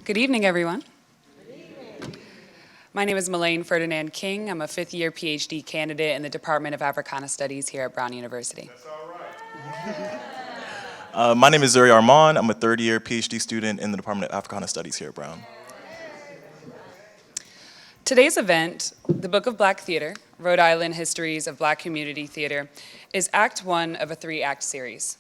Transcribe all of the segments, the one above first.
Good evening, everyone. My name is Melaine Ferdinand-King. I'm a fifth-year PhD candidate in the Department of Africana Studies here at Brown University. That's all right. My name is Zuri Arman. I'm a third-year PhD student in the Department of Africana Studies here at Brown. Today's event, the Book of Black Theatre, Rhode Island Histories of Black Community Theatre, is Act 1 of a 3-act series.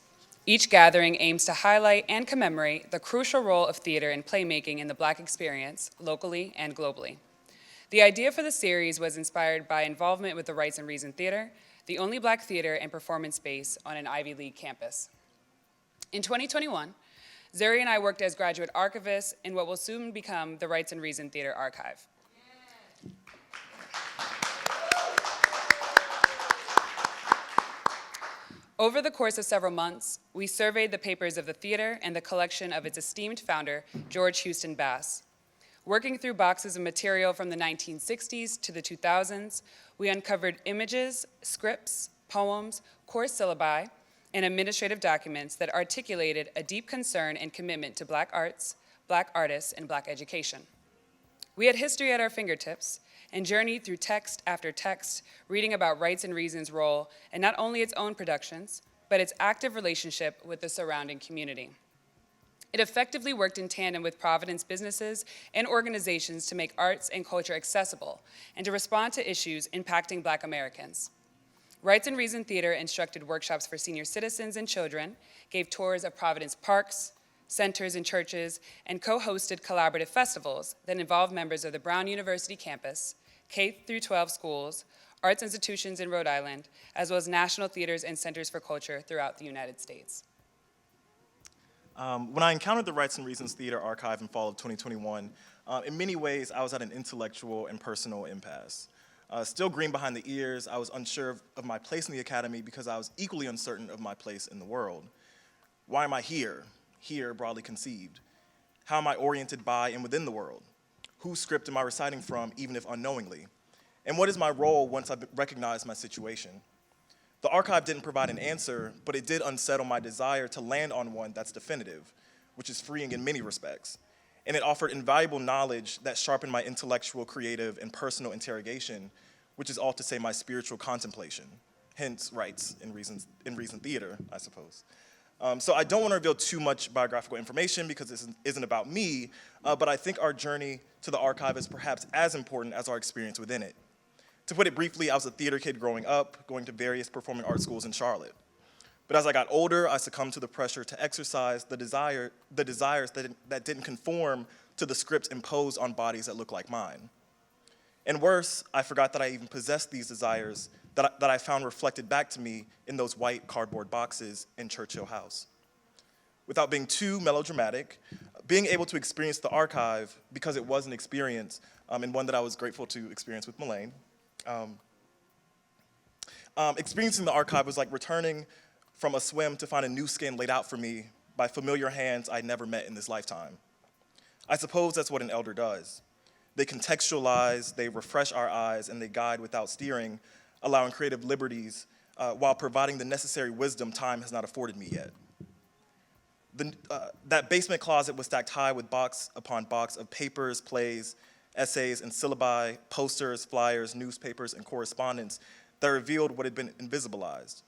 Each gathering aims to highlight and commemorate the crucial role of theater and playmaking in the Black experience, locally and globally. The idea for the series was inspired by involvement with the Rites and Reason Theatre, the only Black theater and performance space on an Ivy League campus. In 2021, Zuri and I worked as graduate archivists in what will soon become the Rites and Reason Theatre Archive. Over the course of several months, we surveyed the papers of the theater and the collection of its esteemed founder, George Houston Bass. Working through boxes of material from the 1960s to the 2000s, we uncovered images, scripts, poems, course syllabi, and administrative documents that articulated a deep concern and commitment to Black arts, Black artists, and Black education. We had history at our fingertips and journeyed through text after text, reading about Rites and Reason's role in not only its own productions, but its active relationship with the surrounding community. It effectively worked in tandem with Providence businesses and organizations to make arts and culture accessible and to respond to issues impacting Black Americans. Rites and Reason Theatre instructed workshops for senior citizens and children, gave tours of Providence parks, centers and churches, and co-hosted collaborative festivals that involve members of the Brown University campus, K-12 schools, arts institutions in Rhode Island, as well as national theaters and centers for culture throughout the United States. When I encountered the Rites and Reasons Theatre Archive in fall of 2021, in many ways I was at an intellectual and personal impasse. Still green behind the ears, I was unsure of my place in the academy because I was equally uncertain of my place in the world. Why am I here? Here, broadly conceived. How am I oriented by and within the world? Whose script am I reciting from, even if unknowingly? And what is my role once I've recognized my situation? The archive didn't provide an answer, but it did unsettle my desire to land on one that's definitive, which is freeing in many respects. And it offered invaluable knowledge that sharpened my intellectual, creative, and personal interrogation, which is all to say my spiritual contemplation, hence Rites and Reason Theatre, I suppose. So I don't want to reveal too much biographical information because this isn't about me, but I think our journey to the archive is perhaps as important as our experience within it. To put it briefly, I was a theater kid growing up, going to various performing arts schools in Charlotte. But as I got older, I succumbed to the pressure to exercise the desires that didn't conform to the scripts imposed on bodies that look like mine. And worse, I forgot that I even possessed these desires that I found reflected back to me in those white cardboard boxes in Churchill House. Without being too melodramatic, being able to experience the archive, because it was an experience, and one that I was grateful to experience with Melaine, experiencing the archive was like returning from a swim to find a new skin laid out for me by familiar hands I'd never met in this lifetime. I suppose that's what an elder does. They contextualize, they refresh our eyes, and they guide without steering, allowing creative liberties while providing the necessary wisdom time has not afforded me yet. That basement closet was stacked high with box upon box of papers, plays, essays, and syllabi, posters, flyers, newspapers, and correspondence that revealed what had been invisibilized.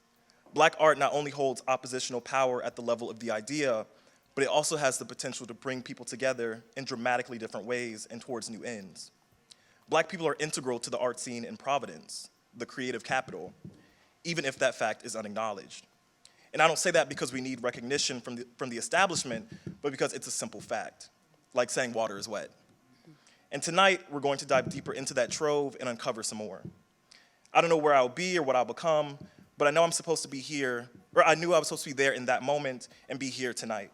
Black art not only holds oppositional power at the level of the idea, but it also has the potential to bring people together in dramatically different ways and towards new ends. Black people are integral to the art scene in Providence, the creative capital, even if that fact is unacknowledged. And I don't say that because we need recognition from the establishment, but because it's a simple fact, like saying water is wet. And tonight, we're going to dive deeper into that trove and uncover some more. I don't know where I'll be or what I'll become, but I know I'm supposed to be here, or I knew I was supposed to be there in that moment and be here tonight.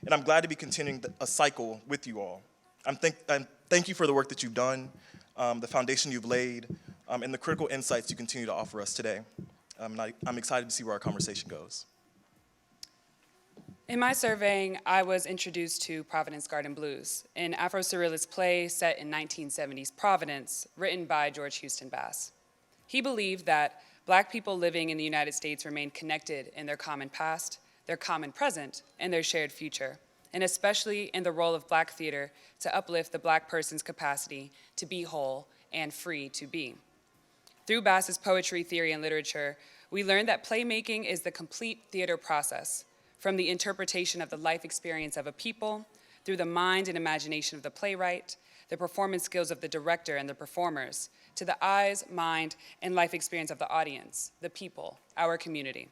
And I'm glad to be continuing a cycle with you all. Thank you for the work that you've done, the foundation you've laid, and the critical insights you continue to offer us today. I'm excited to see where our conversation goes. In my surveying, I was introduced to Providence Garden Blues, an Afro-Surrealist play set in 1970s Providence, written by George Houston Bass. He believed that Black people living in the United States remain connected in their common past, their common present, and their shared future, and especially in the role of Black theater to uplift the Black person's capacity to be whole and free to be. Through Bass's poetry, theory, and literature, we learned that playmaking is the complete theater process, from the interpretation of the life experience of a people, through the mind and imagination of the playwright, the performance skills of the director and the performers, to the eyes, mind, and life experience of the audience, the people, our community.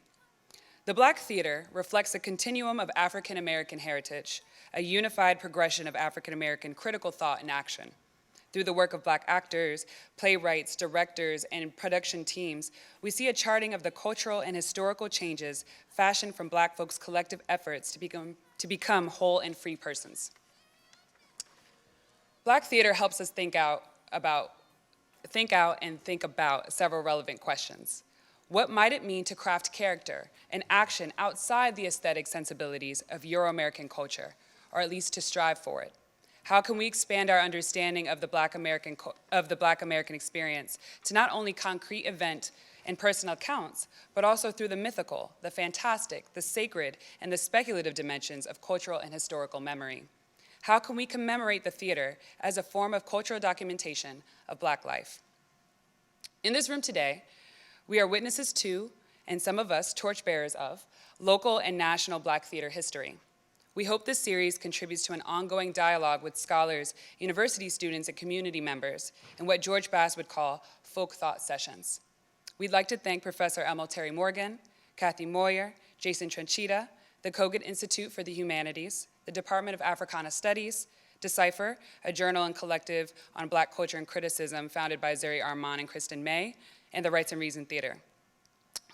The Black theater reflects a continuum of African American heritage, a unified progression of African American critical thought and action. Through the work of Black actors, playwrights, directors, and production teams, we see a charting of the cultural and historical changes fashioned from Black folks' collective efforts to become whole and free persons. Black theater helps us think out and think about several relevant questions. What might it mean to craft character and action outside the aesthetic sensibilities of Euro-American culture, or at least to strive for it? How can we expand our understanding of the Black American experience to not only concrete event and personal accounts, but also through the mythical, the fantastic, the sacred, and the speculative dimensions of cultural and historical memory? How can we commemorate the theater as a form of cultural documentation of Black life? In this room today, we are witnesses to, and some of us torchbearers of, local and national Black theater history. We hope this series contributes to an ongoing dialogue with scholars, university students, and community members in what George Bass would call folk thought sessions. We'd like to thank Professor Emil Terry Morgan, Kathy Moyer, Jason Tranchita, the Kogut Institute for the Humanities, the Department of Africana Studies, Decipher, a journal and collective on Black culture and criticism founded by Zuri, Arman, and Kristen May, and the Rites and Reason Theatre,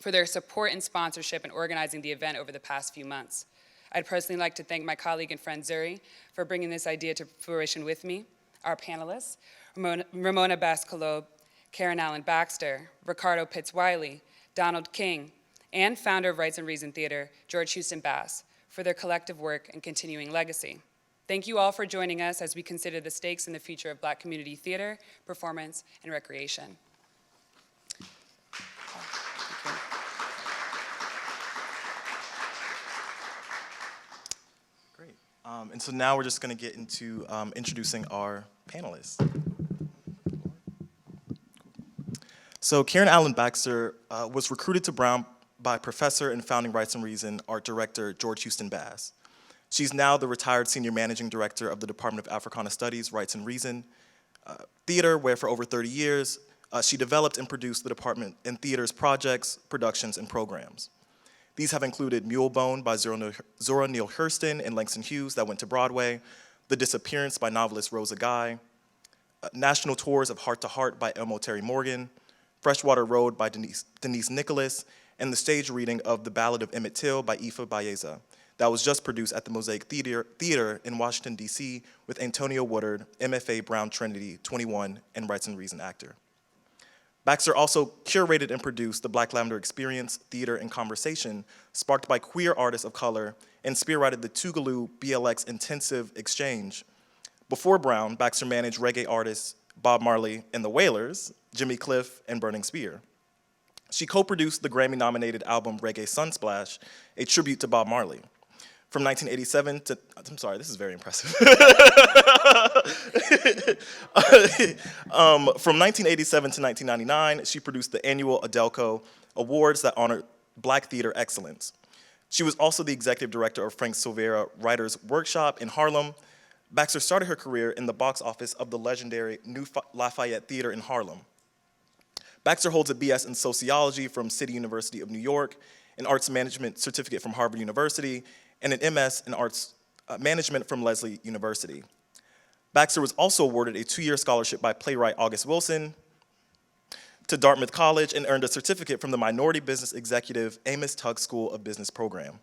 for their support and sponsorship in organizing the event over the past few months. I'd personally like to thank my colleague and friend Zuri for bringing this idea to fruition with me, our panelists, Ramona Kolobe, Karen Allen Baxter, Ricardo Pitts-Wiley, Donald King, and founder of Rites and Reason Theatre, George Houston Bass, for their collective work and continuing legacy. Thank you all for joining us as we consider the stakes in the future of Black community theater, performance, and recreation. Great. And so now we're just going to get into introducing our panelists. So Karen Allen Baxter was recruited to Brown by professor and founding Rites and Reason art director George Houston Bass. She's now the retired senior managing director of the Department of Africana Studies, Rites and Reason Theatre, where for over 30 years, she developed and produced the department and theater's projects, productions, and programs. These have included Mulebone by Zora Neale Hurston and Langston Hughes that went to Broadway, The Disappearance by novelist Rosa Guy, national tours of Heart to Heart by Emil Terry Morgan, Freshwater Road by Denise Nicholas, and the stage reading of The Ballad of Emmett Till by Ifa Baeza that was just produced at the Mosaic Theater in Washington, D.C. with Antonio Woodard, MFA Brown Trinity 21, and Rites and Reason actor. Baxter also curated and produced the Black Lavender Experience, Theater, and Conversation, sparked by queer artists of color, and spearheaded the Tougaloo BLX Intensive Exchange. Before Brown, Baxter managed reggae artists Bob Marley and the Wailers, Jimmy Cliff, and Burning Spear. She co-produced the Grammy-nominated album Reggae Sunsplash, a tribute to Bob Marley. From 1987 to, I'm sorry, this is very impressive. From 1987 to 1999, she produced the annual Adelco Awards that honor Black theater excellence. She was also the executive director of Frank Silvera Writers Workshop in Harlem. Baxter started her career in the box office of the legendary New Lafayette Theater in Harlem. Baxter holds a BS in sociology from City University of New York, an arts management certificate from Harvard University, and an MS in arts management from Lesley University. Baxter was also awarded a 2-year scholarship by playwright August Wilson to Dartmouth College and earned a certificate from the Minority Business Executive Amos Tugg School of Business program.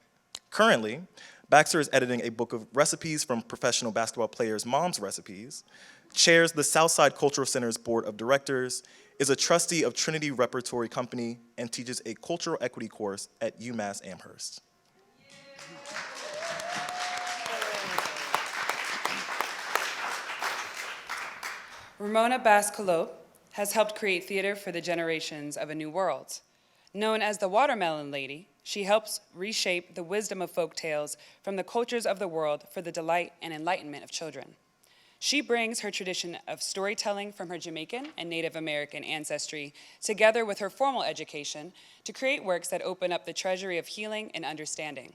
Currently, Baxter is editing a book of recipes from professional basketball players' moms' recipes, chairs the Southside Cultural Center's Board of Directors, is a trustee of Trinity Repertory Company, and teaches a cultural equity course at UMass Amherst. Ramona Kolobe has helped create theater for the generations of a new world. Known as the Watermelon Lady, She helps reshape the wisdom of folk tales from the cultures of the world for the delight and enlightenment of children. She brings her tradition of storytelling from her Jamaican and Native American ancestry together with her formal education to create works that open up the treasury of healing and understanding.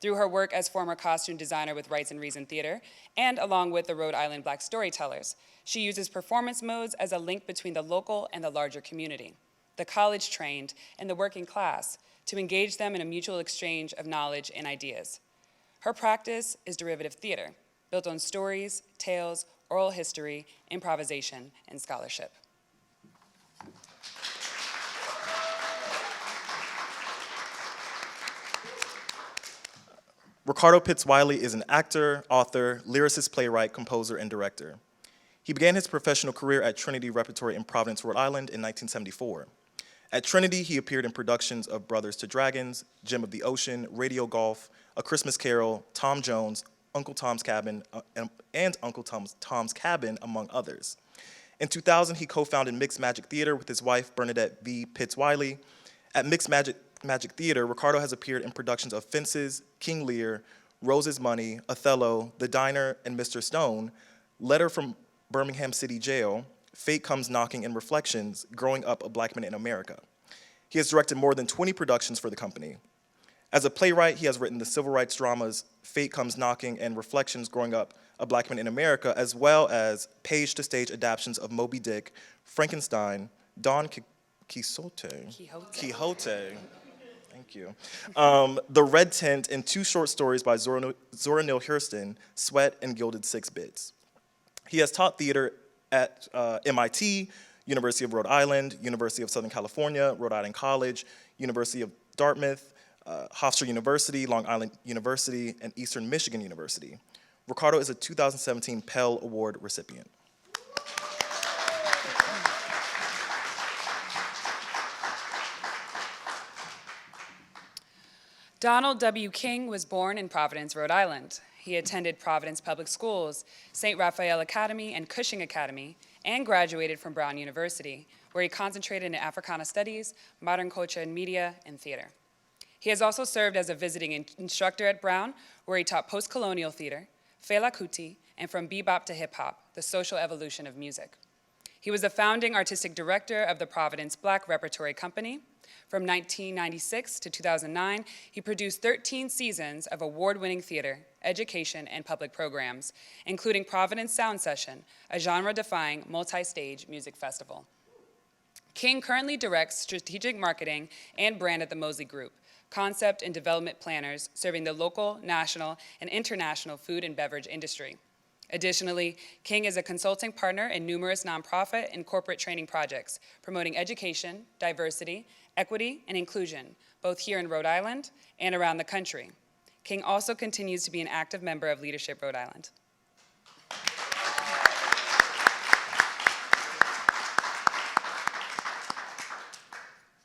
Through her work as former costume designer with Rites and Reason Theatre, and along with the Rhode Island Black Storytellers, she uses performance modes as a link between the local and the larger community, the college-trained and the working class, to engage them in a mutual exchange of knowledge and ideas. Her practice is derivative theater, built on stories, tales, oral history, improvisation, and scholarship. Ricardo Pitts-Wiley is an actor, author, lyricist, playwright, composer, and director. He began his professional career at Trinity Repertory in Providence, Rhode Island in 1974. At Trinity, he appeared in productions of Brothers to Dragons, Gem of the Ocean, Radio Golf, A Christmas Carol, Tom Jones, Uncle Tom's Cabin, and Uncle Tom's Cabin, among others. In 2000, he co-founded Mixed Magic Theater with his wife, Bernadette V. Pitts-Wiley. At Mixed Magic Theater, Ricardo has appeared in productions of Fences, King Lear, Rose's Money, Othello, The Diner, and Mr. Stone, Letter from Birmingham City Jail, Fate Comes Knocking, and Reflections, Growing Up a Black Man in America. He has directed more than 20 productions for the company. As a playwright, he has written the civil rights dramas Fate Comes Knocking and Reflections, Growing Up a Black Man in America, as well as page-to-stage adaptations of Moby Dick, Frankenstein, Don Quixote. Thank you. The Red Tent, and 2 short stories by Zora Neale Hurston, Sweat and Gilded 6 Bits. He has taught theater at MIT, University of Rhode Island, University of Southern California, Rhode Island College, University of Dartmouth, Hofstra University, Long Island University, and Eastern Michigan University. Ricardo is a 2017 Pell Award recipient. Donald W. King was born in Providence, Rhode Island. He attended Providence Public Schools, St. Raphael Academy, and Cushing Academy, and graduated from Brown University, where he concentrated in Africana Studies, Modern Culture and Media, and Theater. He has also served as a visiting instructor at Brown, where he taught post-colonial theater, Fela Kuti, and from bebop to hip-hop, the social evolution of music. He was the founding artistic director of the Providence Black Repertory Company. From 1996 to 2009, he produced 13 seasons of award-winning theater, education, and public programs, including Providence Sound Session, a genre-defying multi-stage music festival. King currently directs strategic marketing and brand at the Mosley Group, concept and development planners serving the local, national, and international food and beverage industry. Additionally, King is a consulting partner in numerous nonprofit and corporate training projects, promoting education, diversity, equity, and inclusion, both here in Rhode Island and around the country. King also continues to be an active member of Leadership Rhode Island.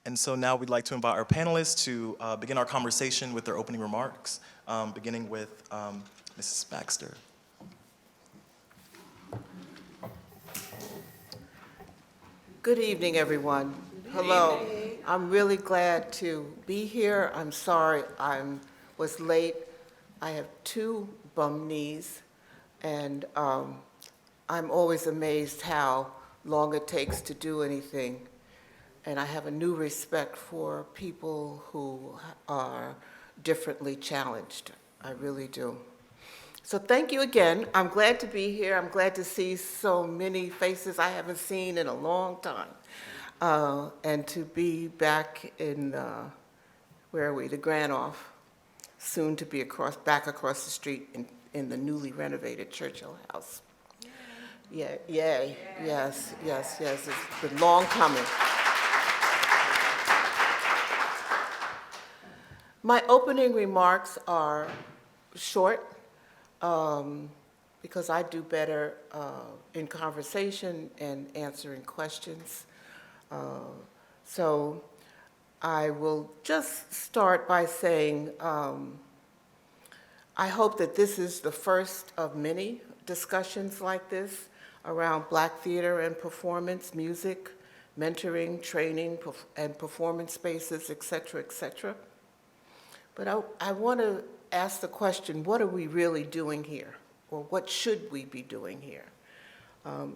And so now we'd like to invite our panelists to begin our conversation with their opening remarks, beginning with Mrs. Baxter. Good evening, everyone. Hello. I'm really glad to be here. I'm sorry I was late. I have 2 bum knees, and I'm always amazed how long it takes to do anything. And I have a new respect for people who are differently challenged. I really do. So thank you again. I'm glad to be here. I'm glad to see so many faces I haven't seen in a long time. And to be back in, where are we, the Granoff, soon to be back across the street in the newly renovated Churchill House. Yay, yes. It's been long coming. My opening remarks are short, because I do better in conversation and answering questions. So I will just start by saying I hope that this is the first of many discussions like this around Black theater and performance, music, mentoring, training, and performance spaces, et cetera, et cetera. But I want to ask the question, what are we really doing here? Or what should we be doing here?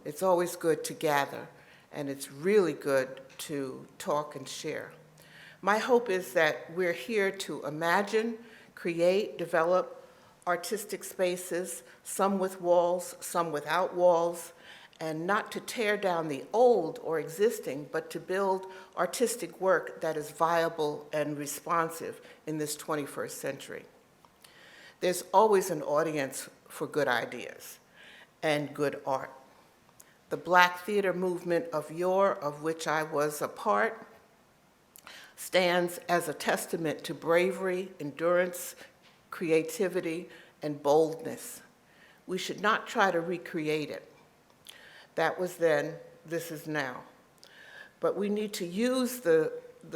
It's always good to gather, and it's really good to talk and share. My hope is that we're here to imagine, create, develop artistic spaces, some with walls, some without walls, and not to tear down the old or existing, but to build artistic work that is viable and responsive in this 21st century. There's always an audience for good ideas and good art. The Black theater movement of yore, of which I was a part, stands as a testament to bravery, endurance, creativity, and boldness. We should not try to recreate it. That was then, this is now. But we need to use the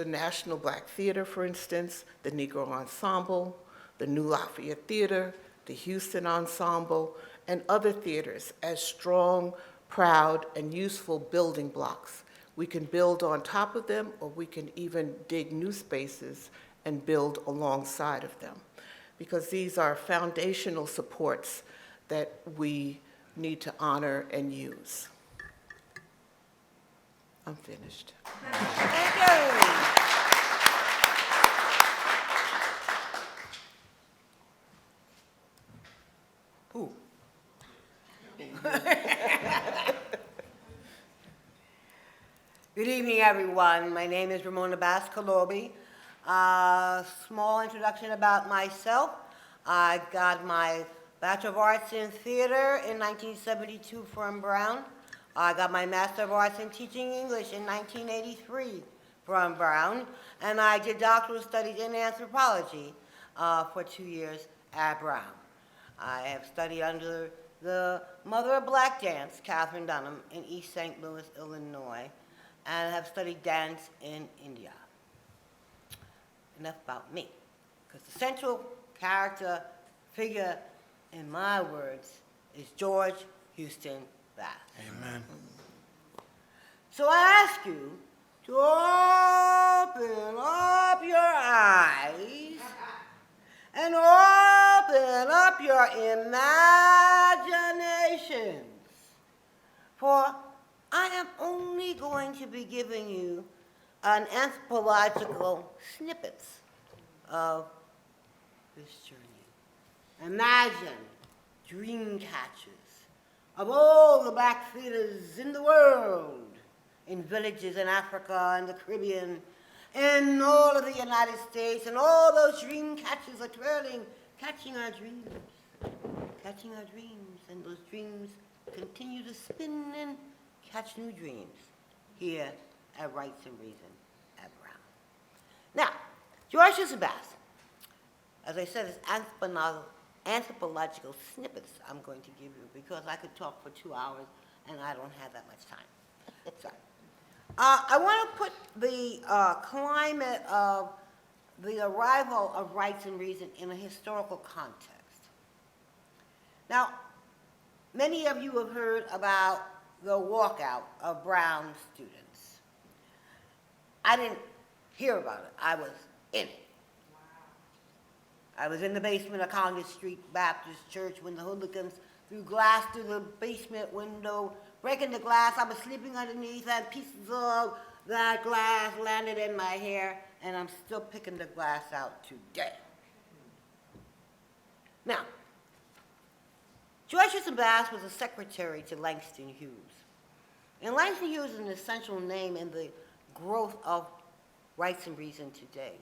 National Black Theater, for instance, the Negro Ensemble, the New Lafayette Theater, the Houston Ensemble, and other theaters as strong, proud, and useful building blocks. We can build on top of them, or we can even dig new spaces and build alongside of them, because these are foundational supports that we need to honor and use. I'm finished. Thank you. Ooh. Good evening, everyone. My name is Ramona Kolobe. Small introduction about myself. I got my Bachelor of Arts in Theater in 1972 from Brown. I got my Master of Arts in Teaching English in 1983 from Brown. And I did doctoral studies in anthropology for 2 years at Brown. I have studied under the mother of black dance, Catherine Dunham, in East St. Louis, Illinois, and have studied dance in India. Enough about me, because the central character figure, in my words, is George Houston Bass. Amen. So I ask you to open up your eyes and open up your imaginations, for I am only going to be giving you an anthropological snippets of this journey. Imagine dream catchers of all the black theaters in the world, in villages in Africa and the Caribbean, in all of the United States, and all those dream catchers are twirling, catching our dreams, and those dreams continue to spin and catch new dreams here at Rites and Reason at Brown. Now, George Houston Bass, as I said, is anthropological snippets I'm going to give you, because I could talk for 2 hours and I don't have that much time. Sorry. I want to put the climate of the arrival of Rites and Reason in a historical context. Now, many of you have heard about the walkout of Brown students. I didn't hear about it. I was in it. I was in the basement of Congress Street Baptist Church when the hooligans threw glass through the basement window, breaking the glass. I was sleeping underneath, and pieces of that glass landed in my hair, and I'm still picking the glass out today. Now, George Houston Bass was a secretary to Langston Hughes. And Langston Hughes is an essential name in the growth of Rites and Reason today.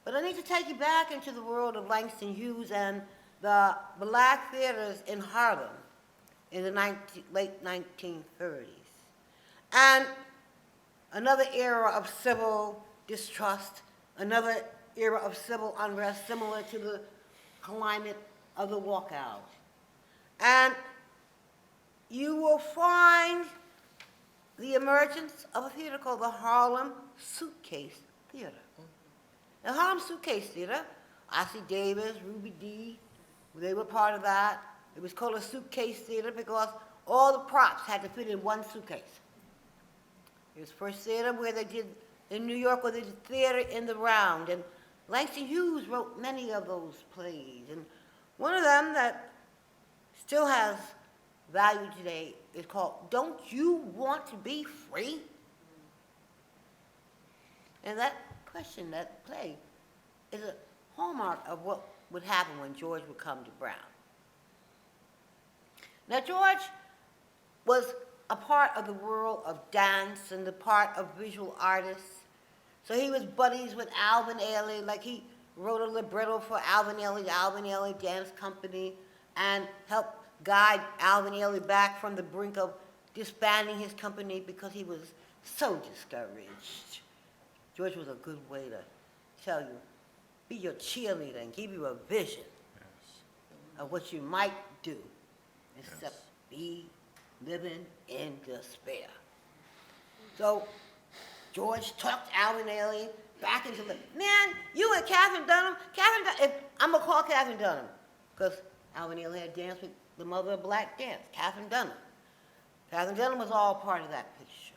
But I need to take you back into the world of Langston Hughes and the black theaters in Harlem in the late 1930s. And another era of civil distrust, another era of civil unrest similar to the climate of the walkout. And you will find the emergence of a theater called the Harlem Suitcase Theater. The Harlem Suitcase Theater, Ossie Davis, Ruby Dee, they were part of that. It was called a suitcase theater because all the props had to fit in one suitcase. It was the first theater where they did, in New York, where they did theater in the round. And Langston Hughes wrote many of those plays, and one of them that still has value today is called Don't You Want to Be Free? And that question, that play, is a hallmark of what would happen when George would come to Brown. Now, George was a part of the world of dance and the part of visual artists. So he was buddies with Alvin Ailey, like he wrote a libretto for Alvin Ailey Dance Company, and helped guide Alvin Ailey back from the brink of disbanding his company because he was so discouraged. George was a good way to tell you, be your cheerleader and give you a vision of what you might do, except be living in despair. So George talked Alvin Ailey back into the, man, you and Catherine Dunham, I'm gonna call Catherine Dunham, because Alvin Ailey had danced with the mother of black dance, Catherine Dunham. Catherine Dunham was all part of that picture.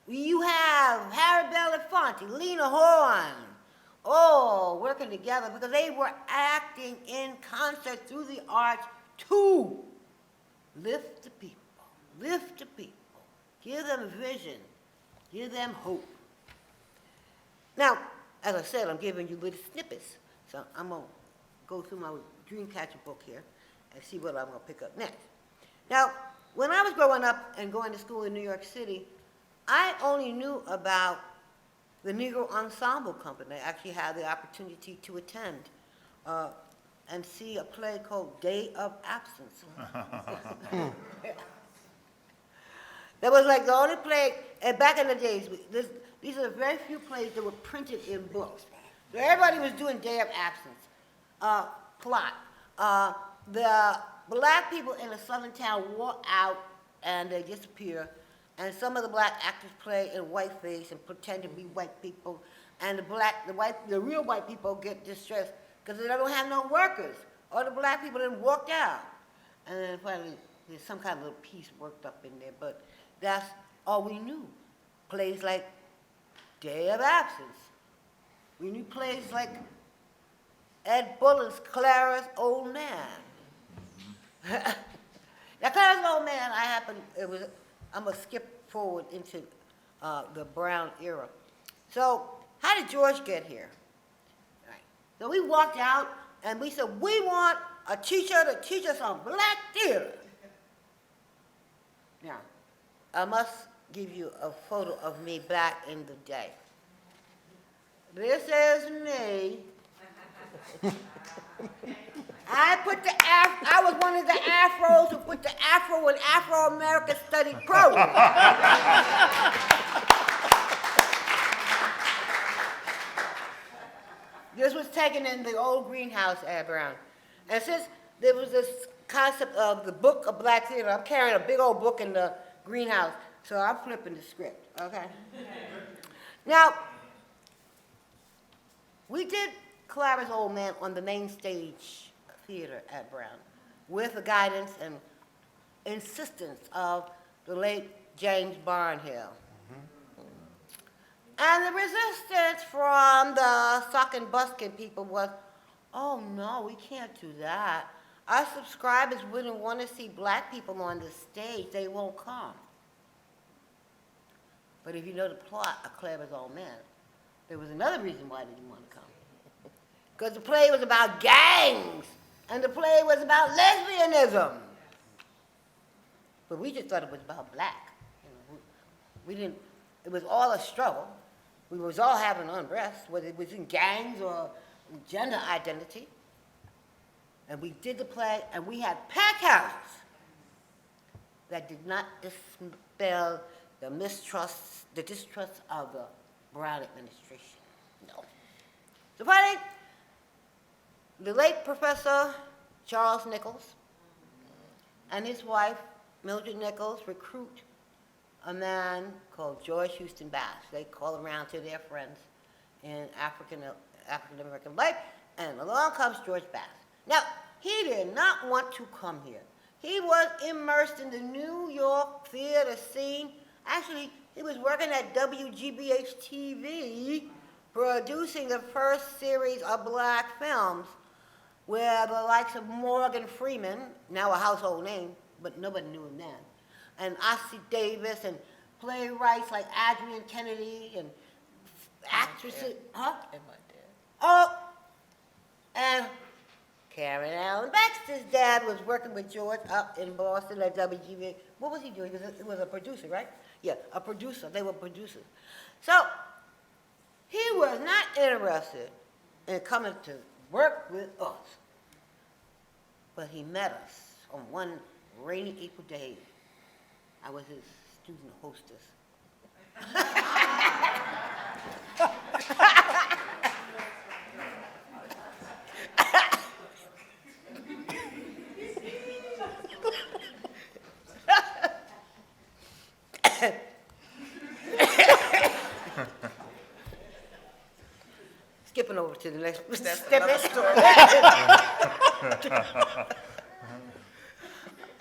You have Harry Belafonte, Lena Horne, all working together because they were acting in concert through the arts to lift the people, give them vision, give them hope. Now, as I said, I'm giving you little snippets, so I'm going to go through my Dreamcatcher book here and see what I'm going to pick up next. Now, when I was growing up and going to school in New York City, I only knew about the Negro Ensemble Company. I actually had the opportunity to attend and see a play called Day of Absence. That was like the only play, and back in the days, these are the very few plays that were printed in books. So everybody was doing Day of Absence, plot. The black people in a southern town walk out and they disappear, and some of the black actors play in whiteface and pretend to be white people, and the real white people get distressed because they don't have no workers, or the black people then walked out. And then finally, there's some kind of little piece worked up in there, but that's all we knew. Plays like Day of Absence. We knew plays like Ed Bullen's Clara's Old Man. Now, Clara's Old Man, I'm gonna skip forward into the Brown era. So, how did George get here? All right. So we walked out and we said, we want a teacher to teach us on black theater. Now, I must give you a photo of me back in the day. This is me. I was one of the Afros who put the Afro in Afro-American Study program. This was taken in the old greenhouse at Brown. And since there was this concept of the book of black theater, I'm carrying a big old book in the greenhouse, so I'm flipping the script, okay? Now, we did Clara's Old Man on the main stage theater at Brown with the guidance and insistence of the late James Barnhill. And the resistance from the suck and buskin people was, oh no, we can't do that. Our subscribers wouldn't want to see black people on the stage. They won't come. But if you know the plot of Clara's Old Man, there was another reason why they didn't want to come. Because the play was about gangs, and the play was about lesbianism. But we just thought it was about black. We didn't, it was all a struggle. We was all having unrest, whether it was in gangs or gender identity. And we did the play, and we had pack houses that did not dispel the distrust of the Brown administration. No. So finally, the late Professor Charles Nichols and his wife, Mildred Nichols, recruit a man called George Houston Bass. They call around to their friends in African American life, and along comes George Bass. Now, he did not want to come here. He was immersed in the New York theater scene. Actually, he was working at WGBH TV producing the first series of black films where the likes of Morgan Freeman, now a household name, but nobody knew him then, and Ossie Davis, and playwrights like Adrian Kennedy, and actresses, huh? And my dad. Oh, and Karen Allen Baxter's dad was working with George up in Boston at WGV. What was he doing? He was a producer, right? Yeah, a producer. They were producers. So he was not interested in coming to work with us. But he met us on one rainy April day. I was his student hostess. Skipping over to the next story.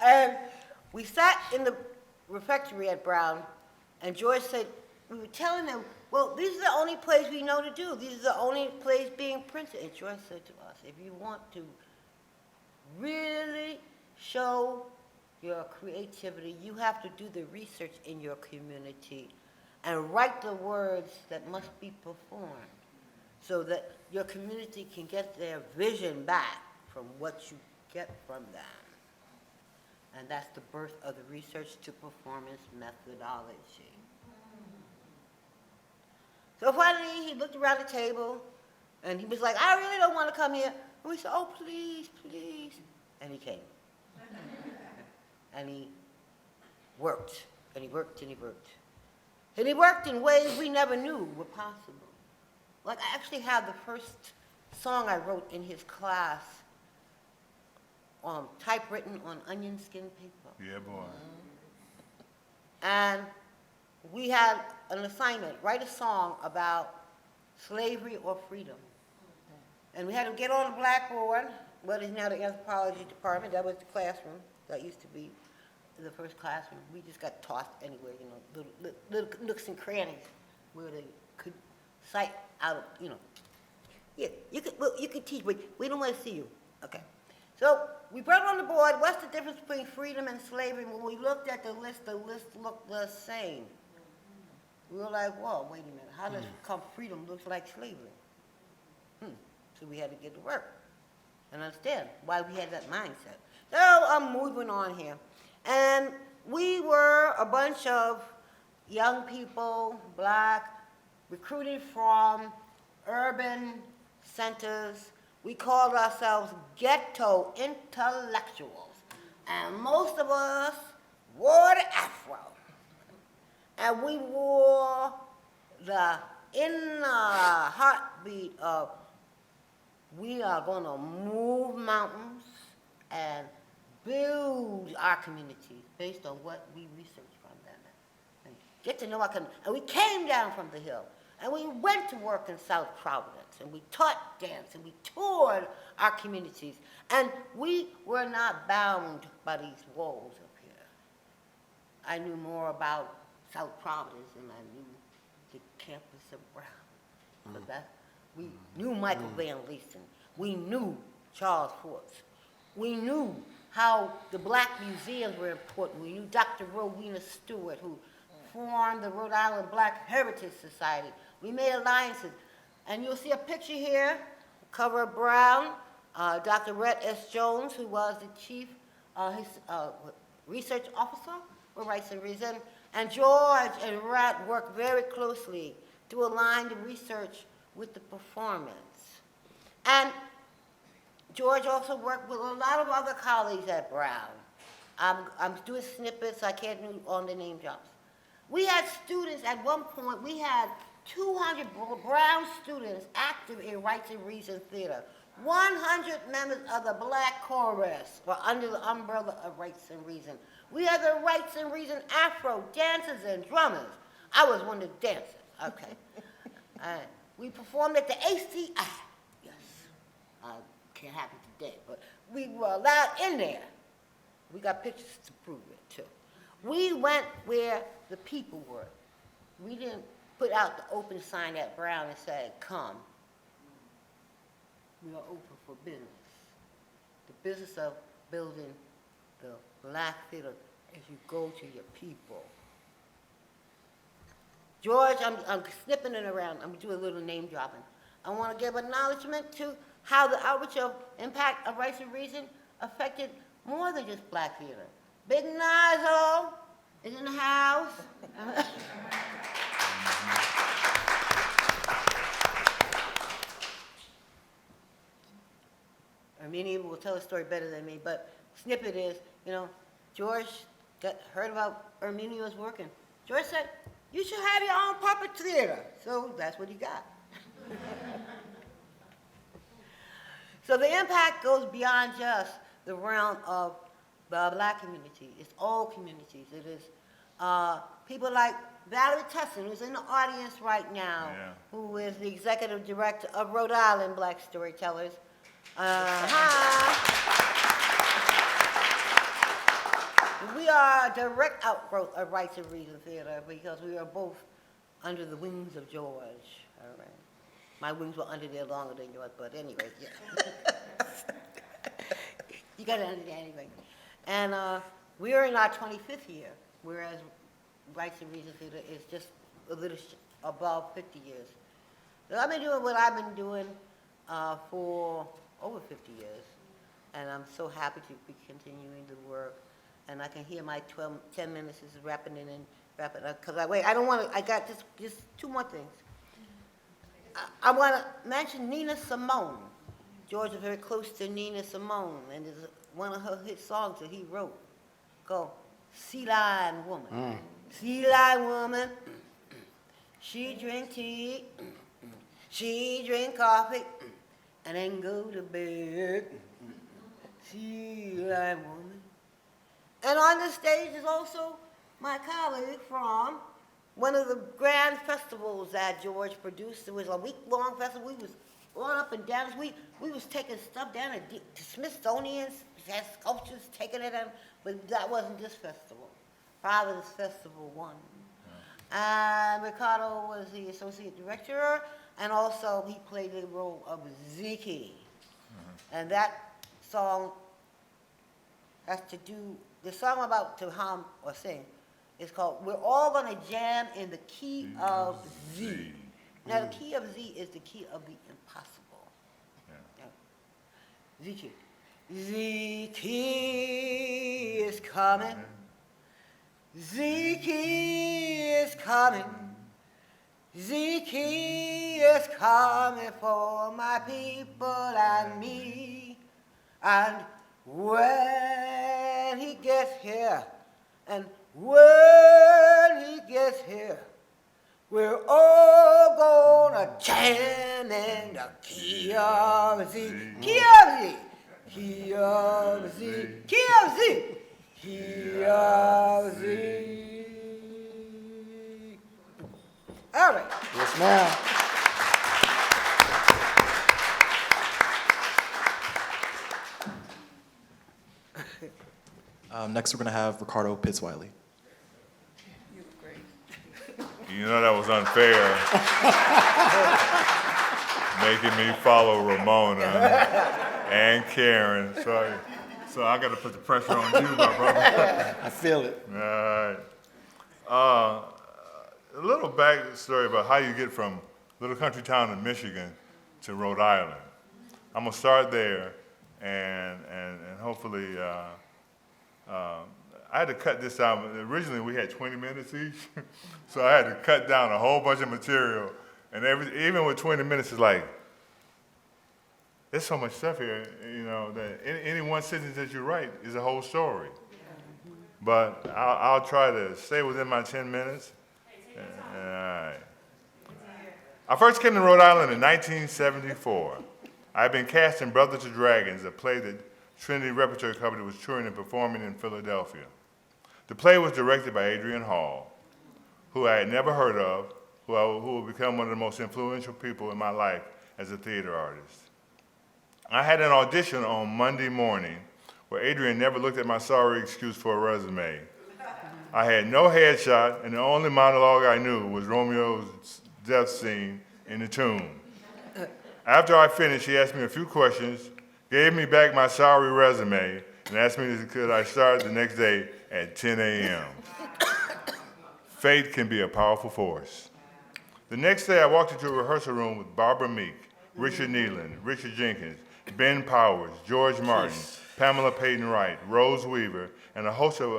And we sat in the refectory at Brown, and George said, we were telling them, well, these are the only plays we know to do. These are the only plays being printed. And George said to us, if you want to really show your creativity, you have to do the research in your community and write the words that must be performed so that your community can get their vision back from what you get from them. And that's the birth of the research to performance methodology. So finally, he looked around the table, and he was like, I really don't want to come here. And we said, oh, please, please. And he came. And he worked, and he worked, and he worked. And he worked in ways we never knew were possible. Like, I actually have the first song I wrote in his class typewritten on onion skin paper. Yeah, boy. And we had an assignment, write a song about slavery or freedom. And we had to get on the blackboard, what is now the anthropology department, that was the classroom, that used to be the first classroom. We just got tossed anywhere, you know, little nooks and crannies where they could cite out of, you know. Yeah, you could teach, but we don't want to see you. Okay. So we brought on the board, what's the difference between freedom and slavery? When we looked at the list looked the same. We were like, whoa, wait a minute, how does come freedom looks like slavery? So we had to get to work and understand why we had that mindset. So I'm moving on here. And we were a bunch of young people, black, recruited from urban centers. We called ourselves ghetto intellectuals. And most of us wore the afro. And we wore the inner heartbeat of we are going to move mountains and build our communities based on what we researched from them. And get to know our community. And we came down from the hill. And we went to work in South Providence, and we taught dance, and we toured our communities. And we were not bound by these walls up here. I knew more about South Providence than I knew the campus of Brown. So that, we knew Michael Van Leeson. We knew Charles Forts. We knew how the black museums were important. We knew Dr. Rowena Stewart, who formed the Rhode Island Black Heritage Society. We made alliances. And you'll see a picture here, cover of Brown, Dr. Rhett S. Jones, who was the chief research officer for Rites and Reason. And George and Rhett worked very closely to align the research with the performance. And George also worked with a lot of other colleagues at Brown. I'm doing snippets, I can't do all the name drops. We had students, at one point, we had 200 Brown students active in Rites and Reason Theatre. 100 members of the Black Chorus were under the umbrella of Rites and Reason. We had the Rites and Reason Afro dancers and drummers. I was one of the dancers, okay. We performed at the ACI, yes. Can't happen today, but we were allowed in there. We got pictures to prove it, too. We went where the people were. We didn't put out the open sign at Brown and said, "Come, we are open for business." The business of building the Black Theater as you go to your people. George, I'm snipping it around. I'm gonna do a little name dropping. I want to give acknowledgement to how the outreach of impact of Rites and Reason affected more than just Black theater. Big Nazo is in the house. Armenia will tell a story better than me, but snippet is, George heard about Armenia was working. George said, "You should have your own puppet theater." So that's what he got. So the impact goes beyond just the realm of the Black community. It's all communities. It is people like Valerie Tussin, who's in the audience right now, who is the executive director of Rhode Island Black Storytellers. We are a direct outgrowth of Rites and Reason Theatre because we are both under the wings of George. All right. My wings were under there longer than yours, but anyway, yeah. You got to understand anyway. And we are in our 25th year, whereas Rites and Reason Theatre is just a little above 50 years. So I've been doing what I've been doing for over 50 years, and I'm so happy to be continuing the work. And I can hear my 10 minutes is wrapping it in, wrapping up, because I don't want to, I got just two more things. I want to mention Nina Simone. George is very close to Nina Simone, and there's one of her hit songs that he wrote called Sea Lion Woman. Sea Lion Woman, she drink tea, she drink coffee, and then go to bed. Sea Lion Woman. And on the stage is also my colleague from one of the grand festivals that George produced. It was a week-long festival. We was all up and down. We was taking stuff down at the Smithsonian's, had sculptures taking it in, but that wasn't this festival. Providence Festival 1. And Ricardo was the associate director, and also he played the role of Ziki. And that song has to do, the song I'm about to hum or sing is called We're All Gonna Jam in the Key of Z. Now the key of Z is the key of the impossible. Z key. Z key is coming. Z key is coming. Z key is coming for my people and me. And when he gets here, and when he gets here, we're all gonna jam in the key of Z, key of Z, key of Z, key of Z, key of Z. All right. Yes, ma'am. Next, we're going to have Ricardo Pitts-Wiley. You know that was unfair. Making me follow Ramona and Karen. So I got to put the pressure on you, my brother. I feel it. All right. A little backstory about how you get from little country town in Michigan to Rhode Island. I'm gonna start there, and hopefully. I had to cut this out. Originally, we had 20 minutes each, so I had to cut down a whole bunch of material. And even with 20 minutes, it's like, there's so much stuff here, that any one sentence that you write is a whole story. But I'll try to stay within my 10 minutes. All right. I first came to Rhode Island in 1974. I had been cast in Brother to Dragons, a play that Trinity Repertory Company was touring and performing in Philadelphia. The play was directed by Adrian Hall, who I had never heard of, who will become one of the most influential people in my life as a theater artist. I had an audition on Monday morning where Adrian never looked at my sorry excuse for a resume. I had no headshot, and the only monologue I knew was Romeo's death scene in the tomb. After I finished, he asked me a few questions, gave me back my sorry resume, and asked me could I start the next day at 10 a.m. Fate can be a powerful force. The next day, I walked into a rehearsal room with Barbara Meek, Richard Neelan, Richard Jenkins, Ben Powers, George Martin, Pamela Payton Wright, Rose Weaver, and a host of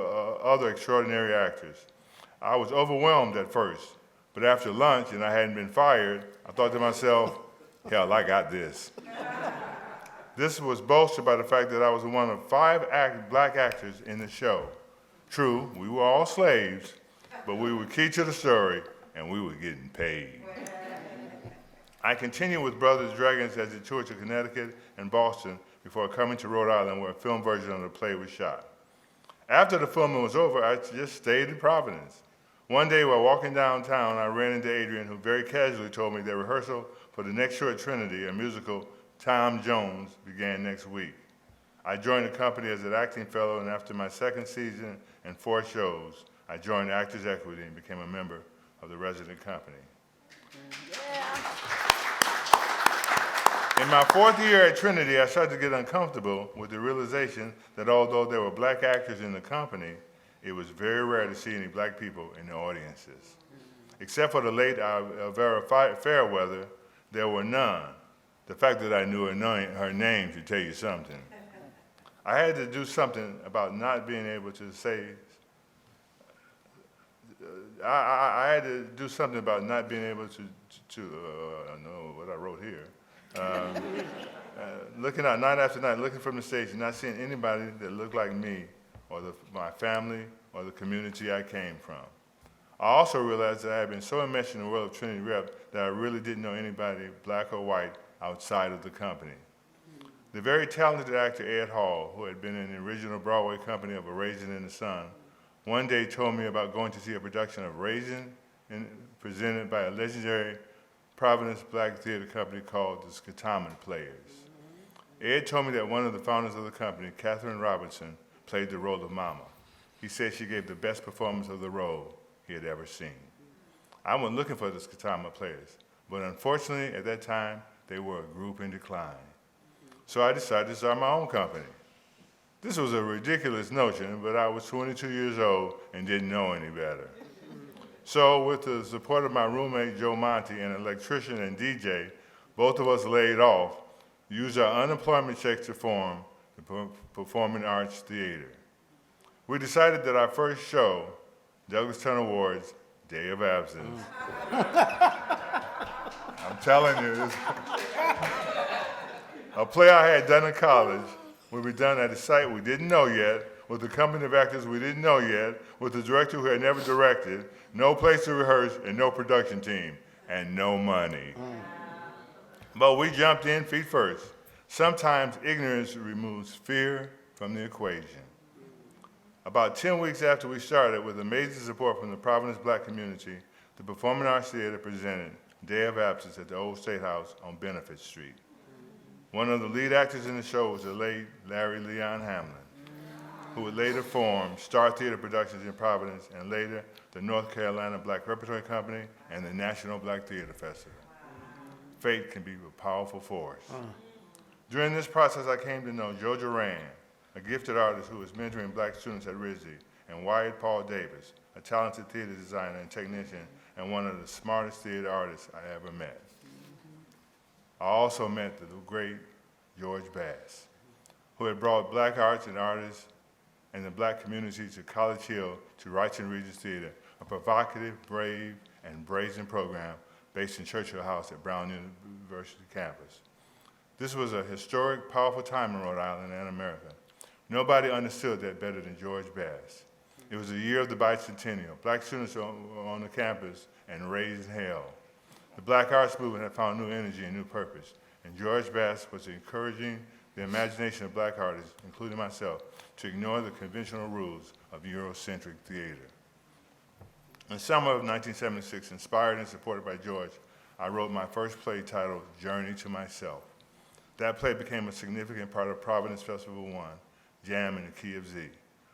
other extraordinary actors. I was overwhelmed at first, but after lunch and I hadn't been fired, I thought to myself, hell, I got this. This was bolstered by the fact that I was one of 5 black actors in the show. True, we were all slaves, but we were key to the story, and we were getting paid. I continued with Brothers Dragons as they toured to Connecticut and Boston before coming to Rhode Island, where a film version of the play was shot. After the filming was over, I just stayed in Providence. One day while walking downtown, I ran into Adrian, who very casually told me that rehearsal for the next show at Trinity, a musical, Tom Jones, began next week. I joined the company as an acting fellow, and after my second season and 4 shows, I joined Actors Equity and became a member of the resident company. In my 4th year at Trinity, I started to get uncomfortable with the realization that although there were black actors in the company, it was very rare to see any black people in the audiences. Except for the late Vera Fairweather, there were none. The fact that I knew her name should tell you something. I had to do something about not being able to say, I had to do something about not being able to I know what I wrote here. Looking out night after night, looking from the stage and not seeing anybody that looked like me or my family or the community I came from. I also realized that I had been so enmeshed in the world of Trinity Rep that I really didn't know anybody, black or white, outside of the company. The very talented actor Ed Hall, who had been in the original Broadway company of A Raisin in the Sun, one day told me about going to see a production of Raisin presented by a legendary Providence Black Theatre Company called the Skatoman Players. Ed told me that one of the founders of the company, Catherine Robinson, played the role of Mama. He said she gave the best performance of the role he had ever seen. I went looking for the Skatoman Players, but unfortunately at that time, they were a group in decline. So I decided to start my own company. This was a ridiculous notion, but I was 22 years old and didn't know any better. So with the support of my roommate, Joe Monte, an electrician and DJ, both of us laid off, used our unemployment checks to form the Performing Arts Theater. We decided that our first show, Douglas Turner Ward's Day of Absence. I'm telling you, a play I had done in college would be done at a site we didn't know yet, with a company of actors we didn't know yet, with a director who had never directed, no place to rehearse, and no production team, and no money. But we jumped in feet first. Sometimes ignorance removes fear from the equation. About 10 weeks after we started, with amazing support from the Providence Black community, the Performing Arts Theater presented Day of Absence at the Old State House on Benefit Street. One of the lead actors in the show was the late Larry Leon Hamlin, who would later form Star Theater Productions in Providence and later the North Carolina Black Repertory Company and the National Black Theater Festival. Fate can be a powerful force. During this process, I came to know Joe Duran, a gifted artist who was mentoring black students at RISD, and Wyatt Paul Davis, a talented theater designer and technician and one of the smartest theater artists I ever met. I also met the great George Bass, who had brought black arts and artists and the black community to College Hill to Rites and Reason Theatre, a provocative, brave, and brazen program based in Churchill House at Brown University campus. This was a historic, powerful time in Rhode Island and America. Nobody understood that better than George Bass. It was the year of the bicentennial. Black students were on the campus and raising hell. The black arts movement had found new energy and new purpose, and George Bass was encouraging the imagination of black artists, including myself, to ignore the conventional rules of Eurocentric theater. In the summer of 1976, inspired and supported by George, I wrote my first play titled Journey to Myself. That play became a significant part of Providence Festival 1, Jam in the Key of Z,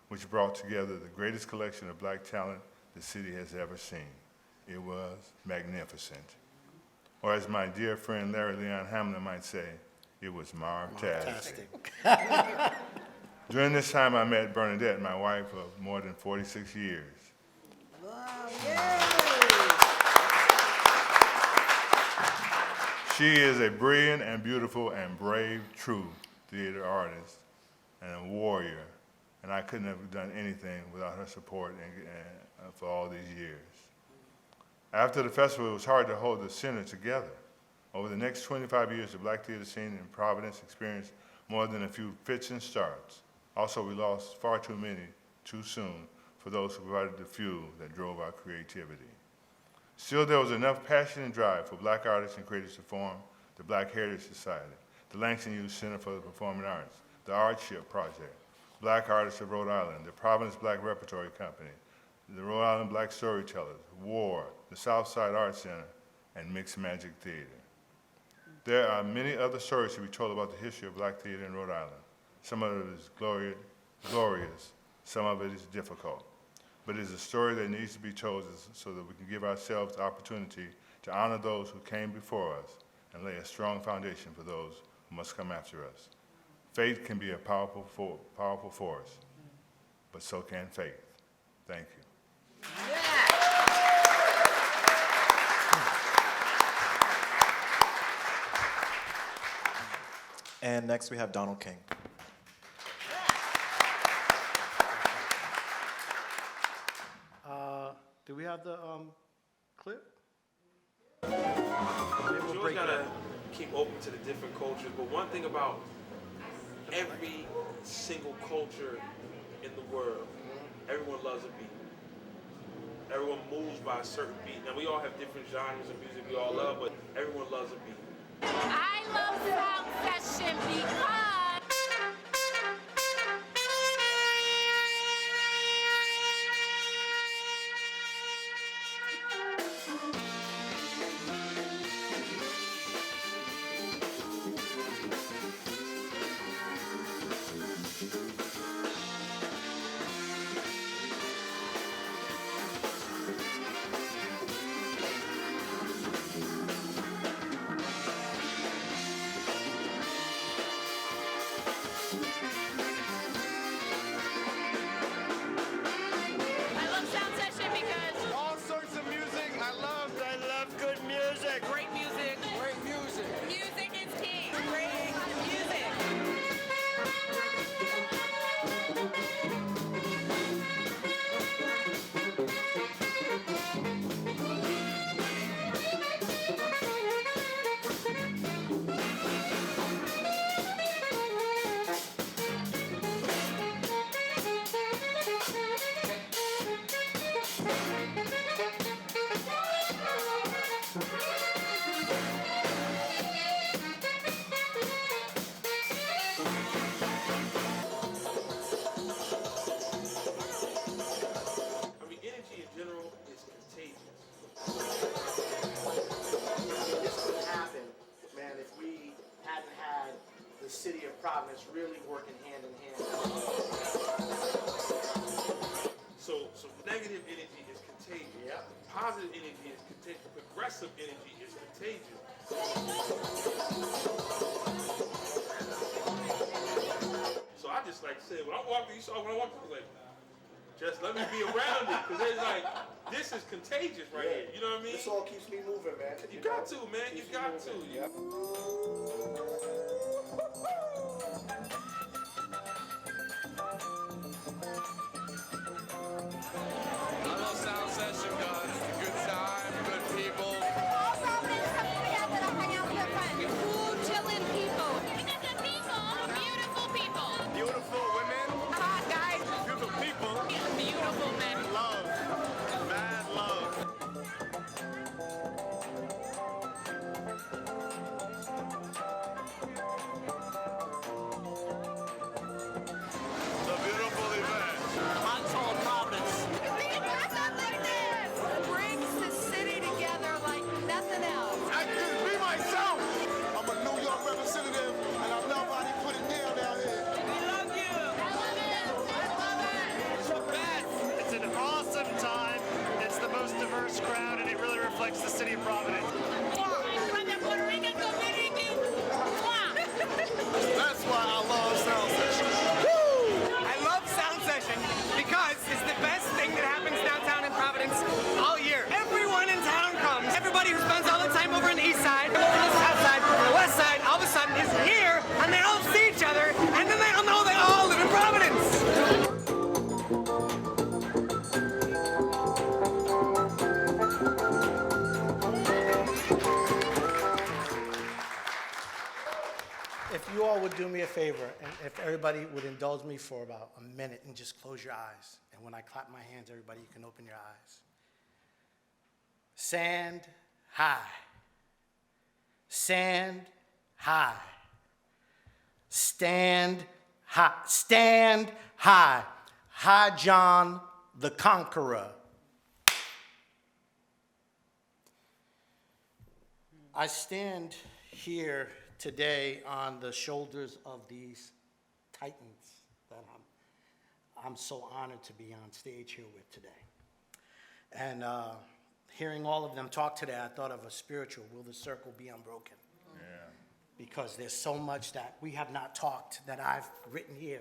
which brought together the greatest collection of black talent the city has ever seen. It was magnificent. Or as my dear friend Larry Leon Hamlin might say, it was martastic. During this time, I met Bernadette, my wife of more than 46 years. Wow, yay! She is a brilliant and beautiful and brave, true theater artist and a warrior, and I couldn't have done anything without her support for all these years. After the festival, it was hard to hold the center together. Over the next 25 years, the black theater scene in Providence experienced more than a few fits and starts. Also, we lost far too many too soon for those who provided the fuel that drove our creativity. Still, there was enough passion and drive for black artists and creators to form the Black Heritage Society, the Langston Hughes Center for the Performing Arts, the Artship Project, Black Artists of Rhode Island, the Providence Black Repertory Company, the Rhode Island Black Storytellers, WAR, the Southside Arts Center, and Mixed Magic Theater. There are many other stories to be told about the history of black theater in Rhode Island. Some of it is glorious, some of it is difficult. But it is a story that needs to be told so that we can give ourselves the opportunity to honor those who came before us and lay a strong foundation for those who must come after us. Faith can be a powerful force, but so can faith. Thank you. And next we have Donald King. Do we have the clip? You always gotta keep open to the different cultures, but one thing about every single culture in the world, everyone loves a beat. Everyone moves by a certain beat. Now we all have different genres of music we all love, but everyone loves a beat. I love sound session because All sorts of music. I love good music. great music. Great music. Music is king. Great music. I mean, energy in general is contagious. This would happen, man, if we hadn't had the city of Providence really working hand in hand. So negative energy is contagious. Yep. Positive energy is contagious. Progressive energy is contagious. So I just like said, when I walked in, I was like, just let me be around it, because it's like, this is contagious right here. You know what I mean? This all keeps me moving, man. You got to, man. You Keeps me got to. moving. Yep. I love sound session, guys. Good time, good people. All Providence come together to hang out with friends. Cool, chilling people. Because the people, beautiful people. Beautiful women, Hot guys, beautiful people. beautiful men. Love. Mad love. time. It's the most diverse crowd, and it really reflects the city of Providence. That's why I love Sound Session. I love Sound Session because it's the best thing that happens downtown in Providence all year. Everyone in town comes. Everybody who spends all the time over on the east side, over on the south side, or the west side, all of a sudden is here, and they all see each other, and then they all know they all live in Providence. If you all would do me a favor, and if everybody would indulge me for about a minute and just close your eyes. And when I clap my hands, everybody, you can open your eyes. Stand high. Stand high. Stand high. Stand high. High John the Conqueror. I stand here today on the shoulders of these titans that I'm so honored to be on stage here with today. And hearing all of them talk today, I thought of a spiritual, will the circle be unbroken? Yeah. Because there's so much that we have not talked that I've written here,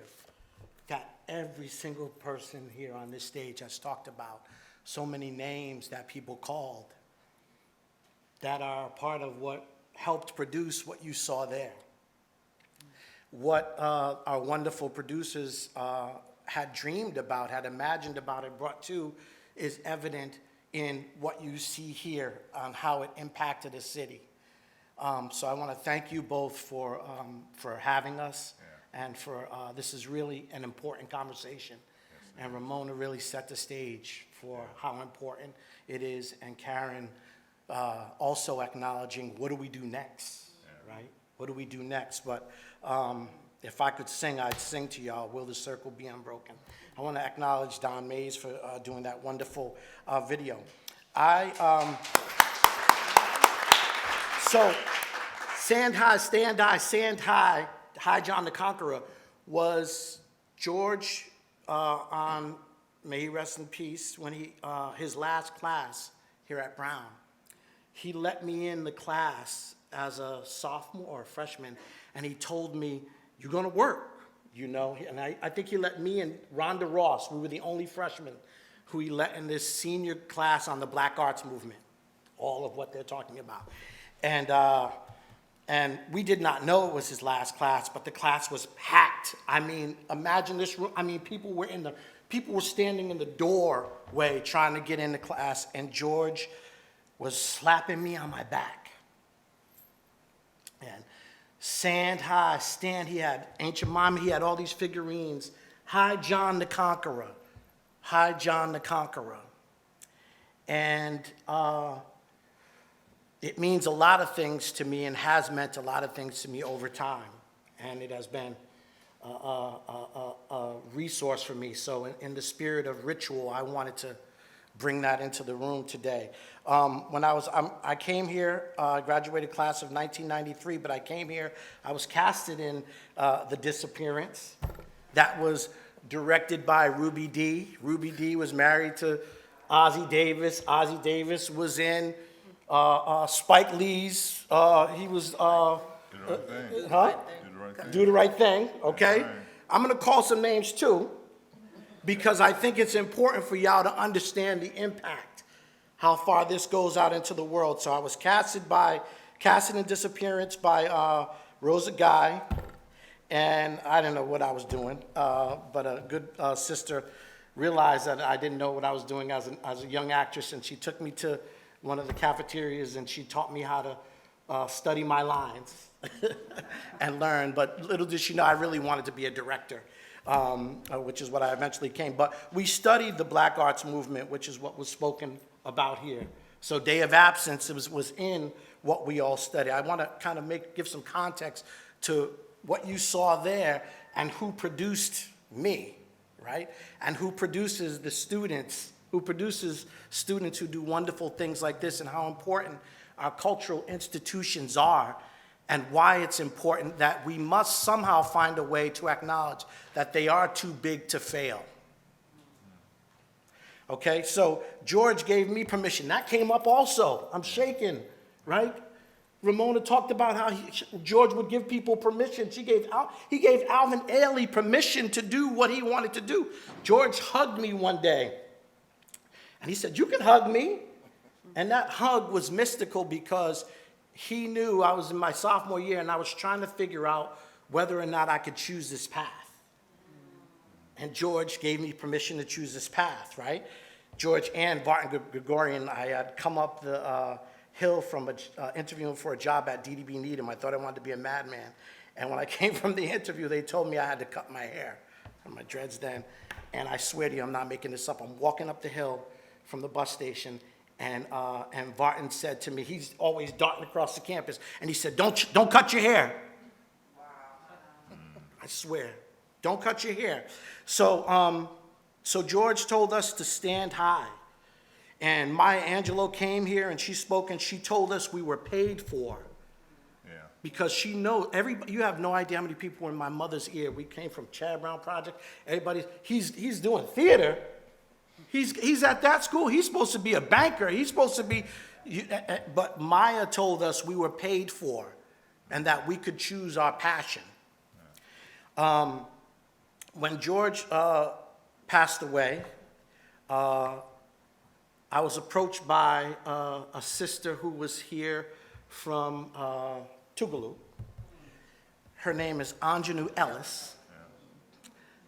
that every single person here on this stage has talked about, so many names that people called that are part of what helped produce what you saw there. What our wonderful producers had dreamed about, had imagined about, and brought to is evident in what you see here on how it impacted the city. So I want to thank you both for having us, and for this is really an important conversation. And Ramona really set the stage for how important it is, and Karen also acknowledging what do we do next, right? What do we do next? But if I could sing, I'd sing to y'all, Will the Circle Be Unbroken? I want to acknowledge Don Mays for doing that wonderful video. So, Stand High, Stand High, Stand High, High John the Conqueror was George may he rest in peace, when his last class here at Brown. He let me in the class as a sophomore or freshman, and he told me, you're gonna work, you know? And I think he let me and Rhonda Ross, we were the only freshmen who he let in this senior class on the Black Arts Movement, all of what they're talking about. And we did not know it was his last class, but the class was packed. I mean, imagine this room, I mean, people were standing in the doorway trying to get into class, and George was slapping me on my back. And Stand High, Stand, he had Ancient Mama, he had all these figurines. High John the Conqueror, High John the Conqueror. And it means a lot of things to me, and has meant a lot of things to me over time. And it has been a resource for me. So in the spirit of ritual, I wanted to bring that into the room today. When I came here, I graduated class of 1993, but I came here, I was casted in The Disappearance. That was directed by Ruby Dee. Ruby Dee was married to Ossie Davis. Ossie Davis was in Spike Lee's, he was, Do the Right Thing, okay? Right. I'm gonna call some names too, because I think it's important for y'all to understand the impact, how far this goes out into the world. So I was casted in Disappearance by Rosa Guy, and I didn't know what I was doing, but a good sister realized that I didn't know what I was doing as a young actress, and she took me to one of the cafeterias, and she taught me how to study my lines and learn. But little did she know I really wanted to be a director, which is what I eventually became. But we studied the Black Arts Movement, which is what was spoken about here. So Day of Absence was in what we all studied. I want to kind of give some context to what you saw there, and who produced me, right? And who produces the students, who produces students who do wonderful things like this, and how important our cultural institutions are, and why it's important that we must somehow find a way to acknowledge that they are too big to fail. Okay, so George gave me permission. That came up also. I'm shaking, right? Ramona talked about how George would give people permission. He gave Alvin Ailey permission to do what he wanted to do. George hugged me one day, and he said, "You can hug me." And that hug was mystical because he knew I was in my sophomore year, and I was trying to figure out whether or not I could choose this path. And George gave me permission to choose this path, right? George and Barton Gregorian, I had come up the hill from interviewing for a job at DDB Needham. I thought I wanted to be a madman. And when I came from the interview, they told me I had to cut my hair, my dreads then. And I swear to you, I'm not making this up. I'm walking up the hill from the bus station, and Barton said to me, he's always darting across the campus, and he said, don't cut your hair. Wow. I swear, don't cut your hair. So George told us to stand high. And Maya Angelou came here and she spoke and she told us we were paid for. Yeah. Because she knows, you have no idea how many people were in my mother's ear. We came from Chad Brown Project. Everybody, he's doing theater. He's at that school. He's supposed to be a banker. He's supposed to be, but Maya told us we were paid for and that we could choose our passion. When George passed away, I was approached by a sister who was here from Tougaloo. Her name is Anjanou Ellis.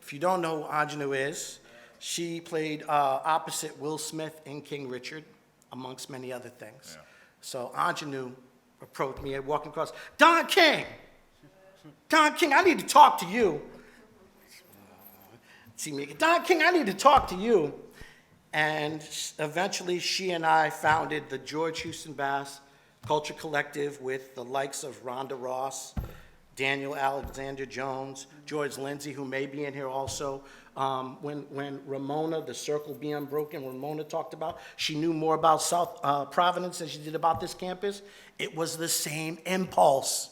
If you don't know who Anjanou is, she played opposite Will Smith in King Richard, amongst many other things. Yeah. So Anjanou approached me walking across. Don King, I need to talk to you. See me again. Don King, I need to talk to you. And eventually she and I founded the George Houston Bass Culture Collective with the likes of Rhonda Ross, Daniel Alexander Jones, George Lindsay, who may be in here also. When Ramona, the circle being unbroken, Ramona talked about, she knew more about South Providence than she did about this campus. It was the same impulse.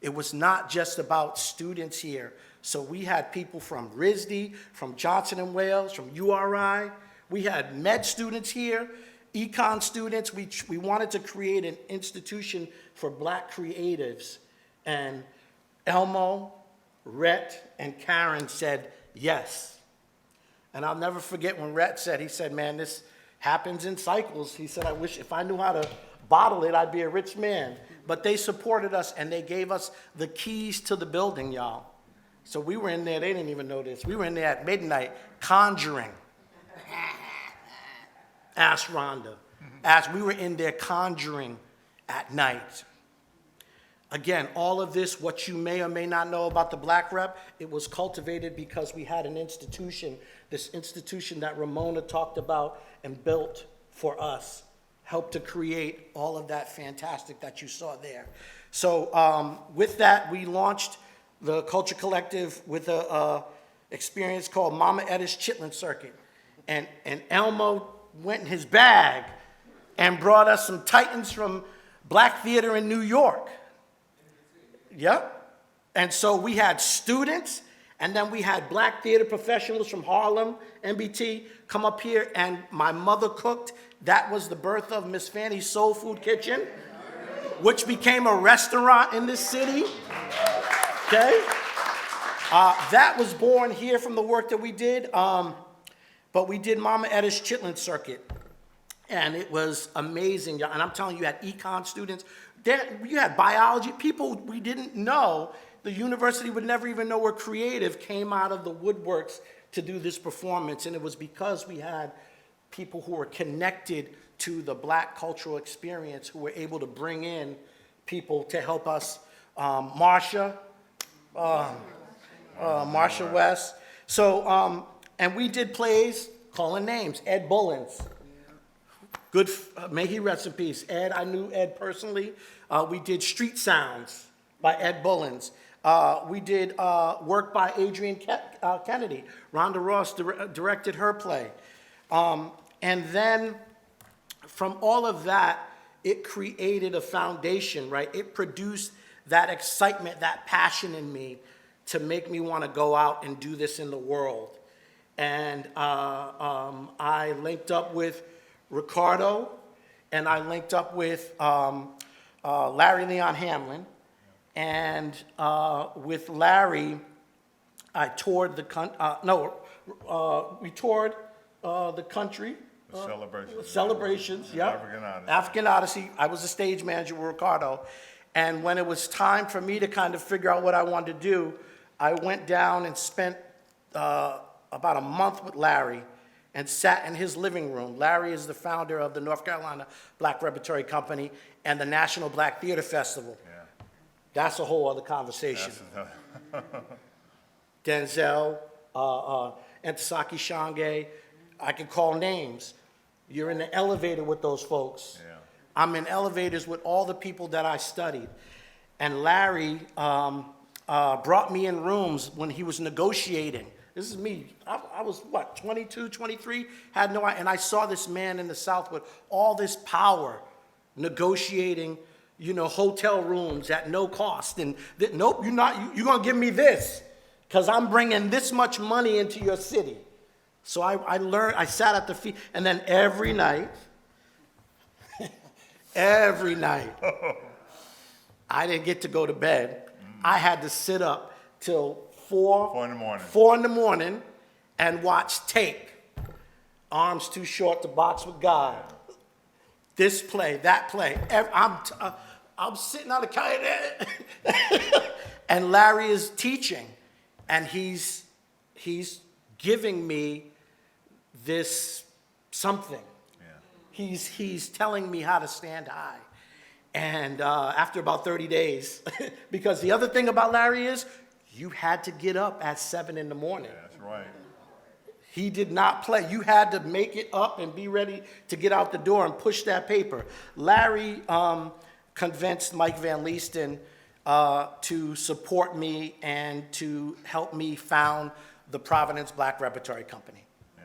It was not just about students here. So we had people from RISD, from Johnson & Wales, from URI. We had med students here, econ students. We wanted to create an institution for black creatives. And Elmo, Rhett, and Karen said yes. And I'll never forget when Rhett said, he said, man, this happens in cycles. He said, I wish if I knew how to bottle it, I'd be a rich man. But they supported us and they gave us the keys to the building, y'all. So we were in there, they didn't even know this. We were in there at midnight conjuring. Ask Rhonda. We were in there conjuring at night. Again, all of this, what you may or may not know about the Black Rep, it was cultivated because we had an institution, this institution that Ramona talked about and built for us, helped to create all of that fantastic that you saw there. So with that, we launched the Culture Collective with a experience called Mama Edda's Chitlin Circuit. And Elmo went in his bag and brought us some titans from Black Theater in New York. Yep. And so we had students, and then we had Black theater professionals from Harlem, MBT, come up here, and my mother cooked. That was the birth of Miss Fanny's Soul Food Kitchen, which became a restaurant in this city. Okay? That was born here from the work that we did, but we did Mama Edda's Chitlin Circuit, and it was amazing. And I'm telling you, you had econ students, you had biology, people we didn't know. The university would never even know were creative, came out of the woodworks to do this performance, and it was because we had people who were connected to the Black cultural experience who were able to bring in people to help us. Marsha West. So, and we did plays, calling names, Ed Bullins. Good, may he rest in peace. Ed, I knew Ed personally. We did Street Sounds by Ed Bullins. We did work by Adrienne Kennedy. Rhonda Ross directed her play. And then from all of that, it created a foundation, right? It produced that excitement, that passion in me to make me want to go out and do this in the world. And I linked up with Ricardo, and I linked up with Larry Leon Hamlin. And with Larry, I toured the we toured the country. Celebrations, yeah. African Odyssey. African Odyssey. I was the stage manager with Ricardo. And when it was time for me to kind of figure out what I wanted to do, I went down and spent about a month with Larry and sat in his living room. Larry is the founder of the North Carolina Black Repertory Company and the National Black Theatre Festival. Yeah. That's a whole other conversation. Denzel, Entisaki Shange, I could call names. You're in the elevator with those folks. Yeah. I'm in elevators with all the people that I studied. And Larry brought me in rooms when he was negotiating. This is me. I was, 22, 23? Had no idea. And I saw this man in the South with all this power negotiating, hotel rooms at no cost. And nope, you're going to give me this because I'm bringing this much money into your city. So I learned, I sat at the feet, and then every night, I didn't get to go to bed. I had to sit up till 4 in the morning and watch tape. Arms Too Short to Box with God. This play, that play. I'm sitting on the couch, and Larry is teaching, and he's giving me this something. Yeah. He's telling me how to stand high. And after about 30 days, because the other thing about Larry is you had to get up at 7 in the morning. Yeah, that's right. He did not play. You had to make it up and be ready to get out the door and push that paper. Larry convinced Mike Van Leesten to support me and to help me found the Providence Black Repertory Company. Yeah.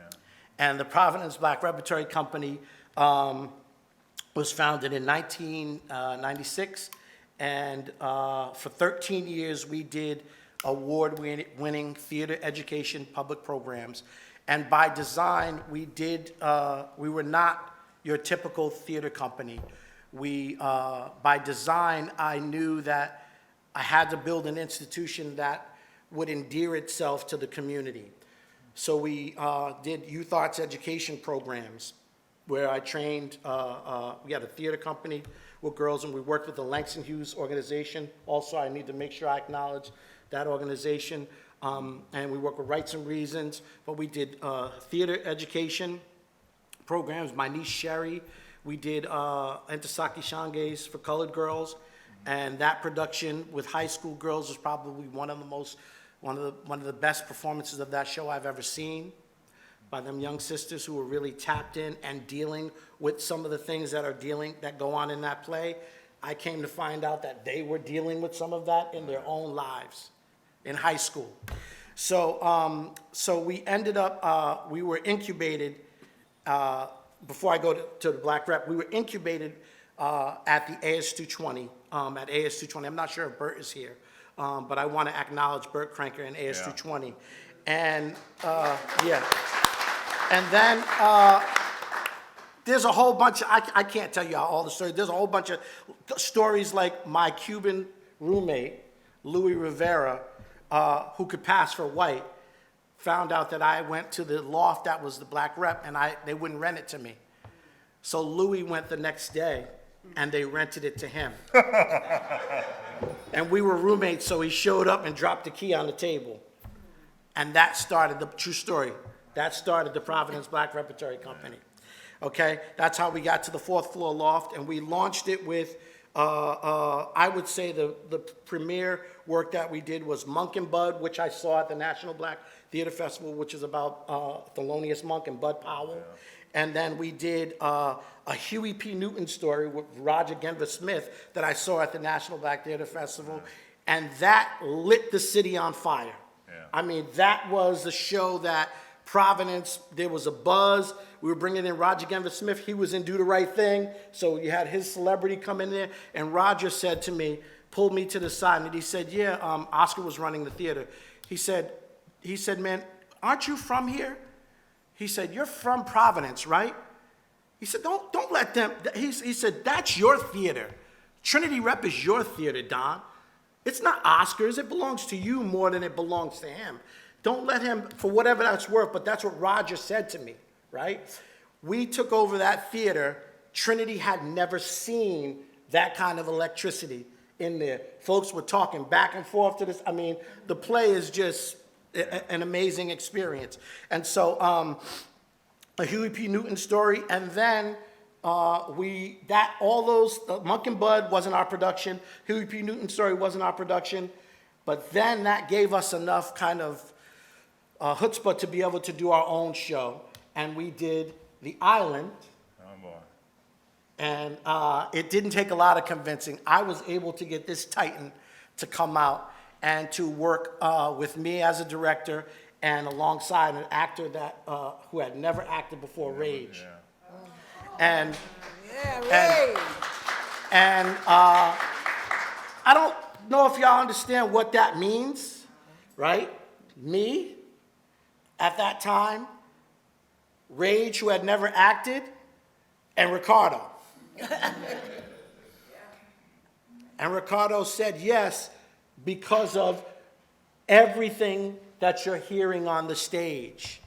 And the Providence Black Repertory Company was founded in 1996, and for 13 years we did award-winning theater education public programs. And by design, we were not your typical theater company. By design, I knew that I had to build an institution that would endear itself to the community. So we did youth arts education programs where I trained, we had a theater company with girls, and we worked with the Langston Hughes organization. Also, I need to make sure I acknowledge that organization. And we work with Rites and Reasons, but we did theater education programs. My niece Sherry, we did Entisaki Shange's for colored girls, and that production with high school girls was probably one of the best performances of that show I've ever seen, by them young sisters who were really tapped in and dealing with some of the things that go on in that play. I came to find out that they were dealing with some of that in their own lives in high school. So we ended up, we were incubated, before I go to the Black Rep, we were incubated at the AS220, at AS220. I'm not sure if Bert is here, but I want to acknowledge Bert Kranker and AS220. And, yeah. And then there's a whole bunch of, I can't tell you all the stories. There's a whole bunch of stories like my Cuban roommate, Louis Rivera, who could pass for white, found out that I went to the loft that was the Black Rep, and they wouldn't rent it to me. So Louis went the next day, and they rented it to him. And we were roommates, so he showed up and dropped the key on the table. And that started the true story. That started the Providence Black Repertory Company. Okay, that's how we got to the 4th floor loft, and we launched it with, I would say the premier work that we did was Monk and Bud, which I saw at the National Black Theatre Festival, which is about Thelonious Monk and Bud Powell. Yeah. And then we did a Huey P. Newton story with Roger Denver Smith that I saw at the National Black Theatre Festival, and that lit the city on fire. Yeah. I mean, that was the show that Providence, there was a buzz. We were bringing in Roger Denver Smith. He was in Do the Right Thing, so you had his celebrity come in there, and Roger said to me, pulled me to the side, and he said, Oscar was running the theater. He said, man, aren't you from here? He said, you're from Providence, right? He said, don't let them, he said, that's your theater. Trinity Rep is your theater, Don. It's not Oscar's, it belongs to you more than it belongs to him. Don't let him, for whatever that's worth, but that's what Roger said to me, right? We took over that theater. Trinity had never seen that kind of electricity in there. Folks were talking back and forth to this. I mean, the play is just an amazing experience. And so a Huey P. Newton story, and then Monk and Bud wasn't our production, Huey P. Newton story wasn't our production, but then that gave us enough kind of chutzpah to be able to do our own show, and we did The Island. Oh, boy. And it didn't take a lot of convincing. I was able to get this titan to come out and to work with me as a director and alongside an actor that who had never acted before, Rage. Yeah. And Rage. and I don't know if y'all understand what that means, right? Me, at that time, Rage, who had never acted, and Ricardo. And Ricardo said yes because of everything that you're hearing on the stage.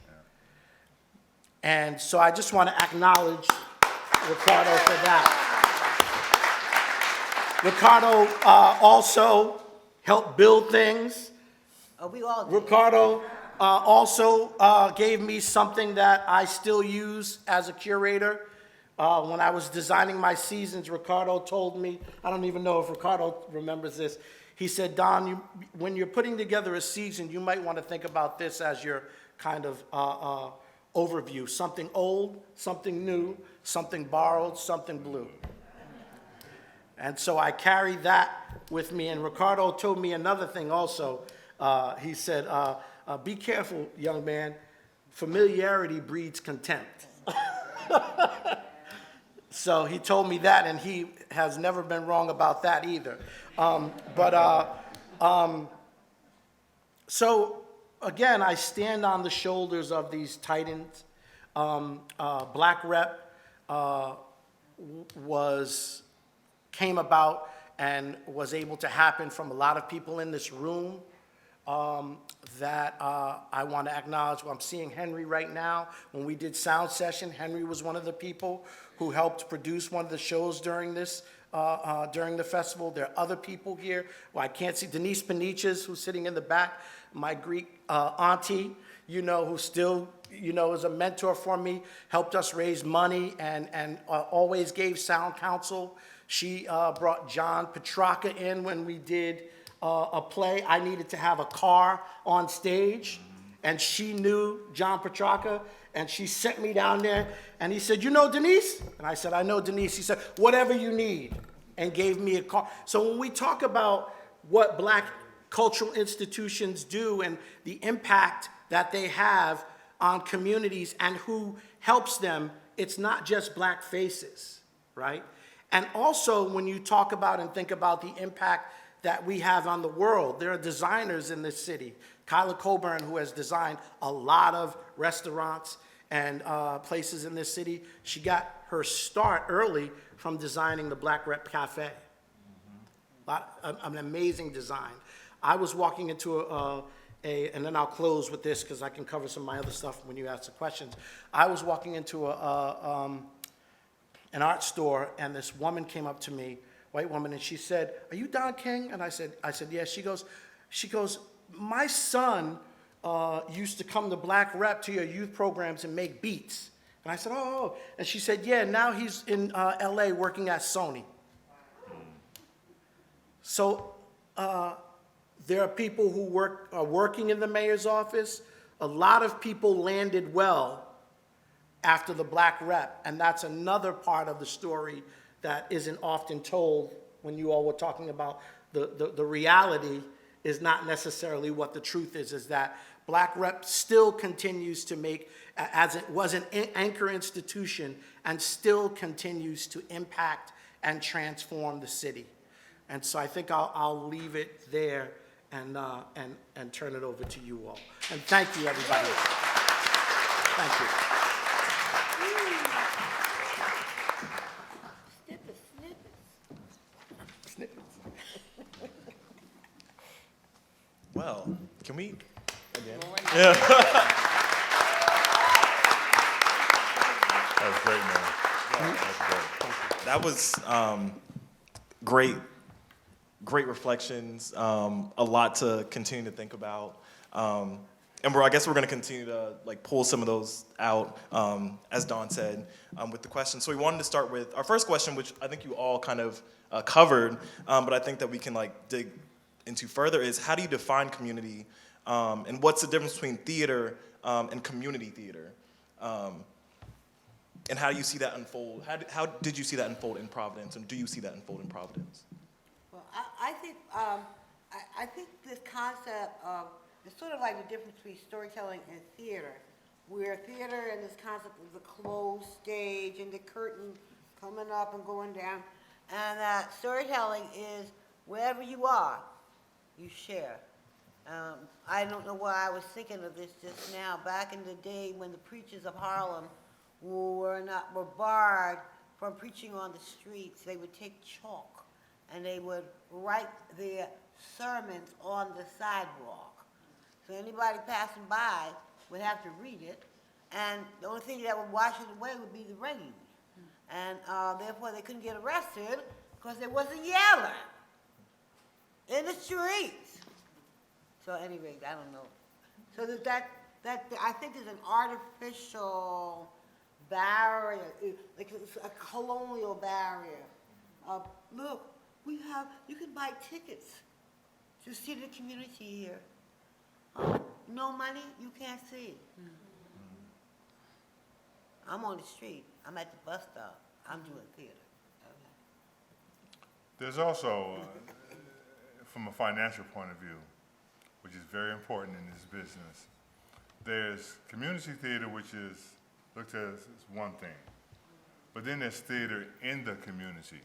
And so I just want to acknowledge Ricardo for that. Ricardo also helped build things. We all did. Ricardo also gave me something that I still use as a curator. When I was designing my seasons, Ricardo told me, I don't even know if Ricardo remembers this, he said, Don, when you're putting together a season, you might want to think about this as your kind of overview. Something old, something new, something borrowed, something blue. And so I carry that with me. And Ricardo told me another thing also. He said, be careful, young man. Familiarity breeds contempt. So he told me that, and he has never been wrong about that either. So again, I stand on the shoulders of these titans. Black Rep came about and was able to happen from a lot of people in this room that I want to acknowledge. I'm seeing Henry right now. When we did sound session, Henry was one of the people who helped produce one of the shows during this, during the festival. There are other people here. Well, I can't see Denise Panichas, who's sitting in the back, my Greek auntie, who still, is a mentor for me, helped us raise money and always gave sound counsel. She brought John Petrarca in when we did a play. I needed to have a car on stage, and she knew John Petrarca, and she sent me down there, and he said, you know Denise? And I said, I know Denise. He said, whatever you need, and gave me a car. So when we talk about what Black cultural institutions do and the impact that they have on communities and who helps them, it's not just Black faces, right? And also when you talk about and think about the impact that we have on the world, there are designers in this city. Kyla Coburn, who has designed a lot of restaurants and places in this city, she got her start early from designing the Black Rep Cafe. An amazing design. I was walking into and then I'll close with this because I can cover some of my other stuff when you ask the questions. I was walking into an art store, and this woman came up to me, white woman, and she said, are you Don King? And I said, yes. She goes, my son used to come to Black Rep to your youth programs and make beats. And I said, oh. And she said, yeah, now he's in LA working at Sony. So there are people who are working in the mayor's office. A lot of people landed well after the Black Rep, and that's another part of the story that isn't often told when you all were talking about the reality is not necessarily what the truth is that Black Rep still continues to make, as it was an anchor institution, and still continues to impact and transform the city. And so I think I'll leave it there and turn it over to you all. And thank you, everybody. Thank you. Well, can we again? That was great, man. That's great. That was great reflections. A lot to continue to think about. And I guess we're going to continue to pull some of those out, as Dawn said, with the questions. So we wanted to start with our first question, which I think you all kind of covered, but I think that we can dig into further is, how do you define community, and what's the difference between theater and community theater? And how do you see that unfold? How did you see that unfold in Providence, and do you see that unfold in Providence? Well, I think this concept of, it's sort of like the difference between storytelling and theater, where theater and this concept of the closed stage and the curtain coming up and going down, and that storytelling is wherever you are, you share. I don't know why I was thinking of this just now. Back in the day when the preachers of Harlem were barred from preaching on the streets, they would take chalk and they would write their sermons on the sidewalk. So anybody passing by would have to read it, and the only thing that would wash it away would be the rain. And therefore they couldn't get arrested because there wasn't yelling in the streets. So anyway, I don't know. So that I think is an artificial barrier, like a colonial barrier. Look, you can buy tickets to see the community here. No money, you can't see. I'm on the street. I'm at the bus stop. I'm doing theater. There's also, from a financial point of view, which is very important in this business, there's community theater, which is looked at as one thing, but then there's theater in the community.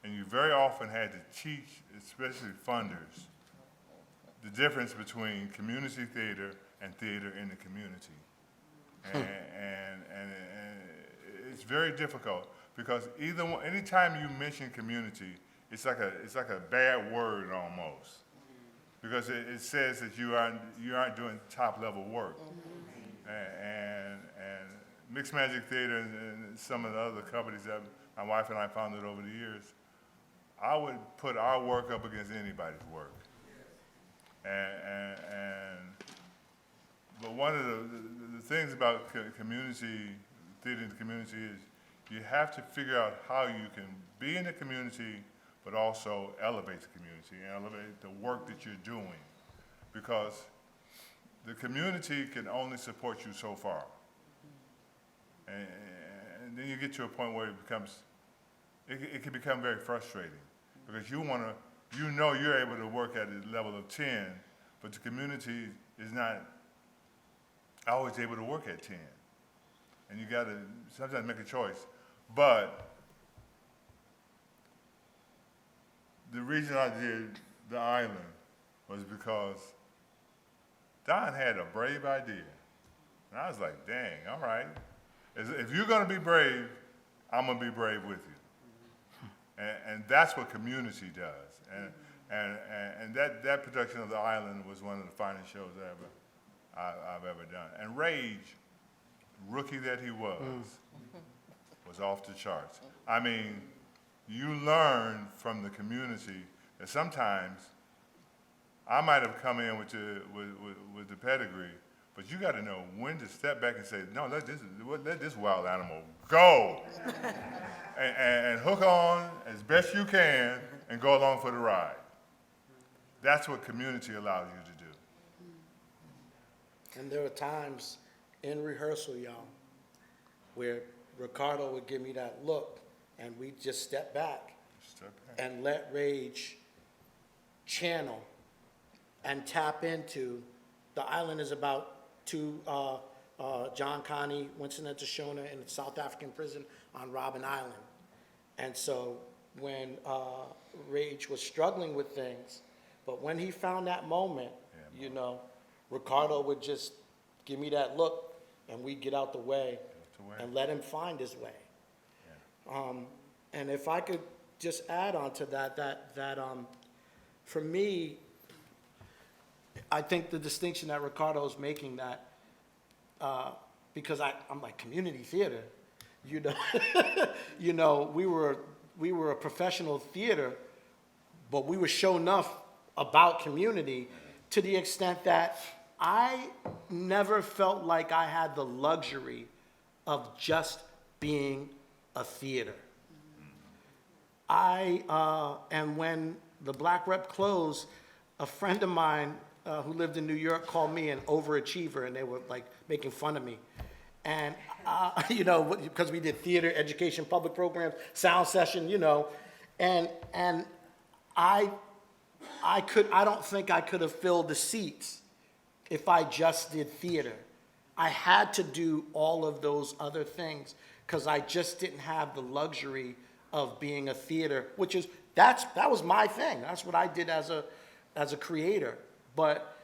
And you very often had to teach, especially funders, the difference between community theater and theater in the community. And it's very difficult, because anytime you mention community, it's like a bad word almost, because it says that you aren't doing top level work. And Mixed Magic Theater and some of the other companies that my wife and I founded over the years, I would put our work up against anybody's work. But one of the things about community theater in the community is you have to figure out how you can be in the community, but also elevate the community and elevate the work that you're doing, because the community can only support you so far, and then you get to a point where it can become very frustrating, because you know you're able to work at a level of 10, but the community is not always able to work at 10. And you gotta sometimes make a choice. But the reason I did the island was because Don had a brave idea. And I was like, dang, all right. If you're gonna be brave, I'm gonna be brave with you. And that's what community does. And that production of the island was one of the finest shows I've ever done. And Rage, rookie that he was off the charts. I mean, you learn from the community that sometimes I might have come in with the pedigree, but you got to know when to step back and say, no, let this wild animal go, and hook on as best you can and go along for the ride. That's what community allows you to do. And there were times in rehearsal, y'all, where Ricardo would give me that look, and we'd just step back and let Rage channel and tap into. The island is about John Connie, Winston and Tashona in the South African prison on Robben Island. And so when Rage was struggling with things, But when he found that moment, you know, Ricardo would just give me that look, and we'd get out the way and let him find his way. And if I could just add on to that, for me, I think the distinction that Ricardo is making, that because I'm like community theater, you know, you know, we were a professional theater, but we were show enough about community to the extent that I never felt like I had the luxury of just being a theater. And when the Black Rep closed, a friend of mine who lived in New York called me an overachiever, and they were like making fun of me. And, you know, because we did theater, education, public programs, sound session, you know, and I don't think I could have filled the seats if I just did theater. I had to do all of those other things because I just didn't have the luxury of being a theater, which is, that was my thing. That's what I did as a creator. But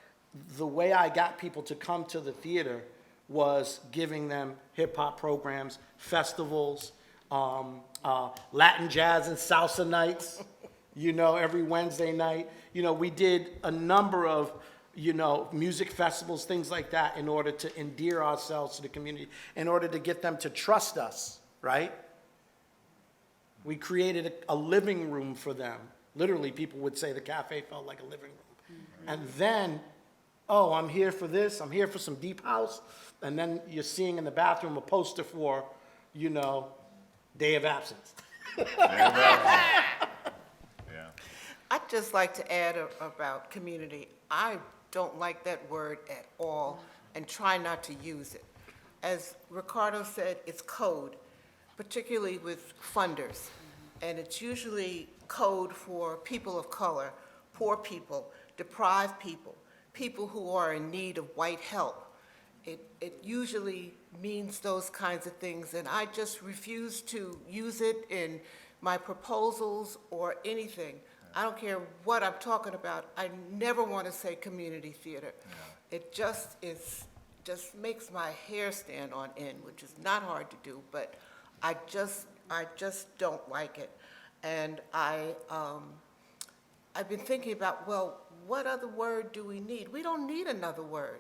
the way I got people to come to the theater was giving them hip-hop programs, festivals, Latin jazz and salsa nights, you know, every Wednesday night. You know, we did a number of, you know, music festivals, things like that, in order to endear ourselves to the community, in order to get them to trust us, right? We created a living room for them. Literally, people would say the cafe felt like a living room. Mm-hmm. And then, oh, I'm here for this, I'm here for some deep house, and then you're seeing in the bathroom a poster for, you know, Day of Absence. Yeah. I'd just like to add about community. I don't like that word at all and try not to use it. As Ricardo said, it's code, particularly with funders. And it's usually code for people of color, poor people, deprived people, people who are in need of white help. It usually means those kinds of things, and I just refuse to use it in my proposals or anything. I don't care what I'm talking about. I never want to say community theater. Yeah. It just makes my hair stand on end, which is not hard to do, but I just don't like it. And I've been thinking about, well, what other word do we need? We don't need another word.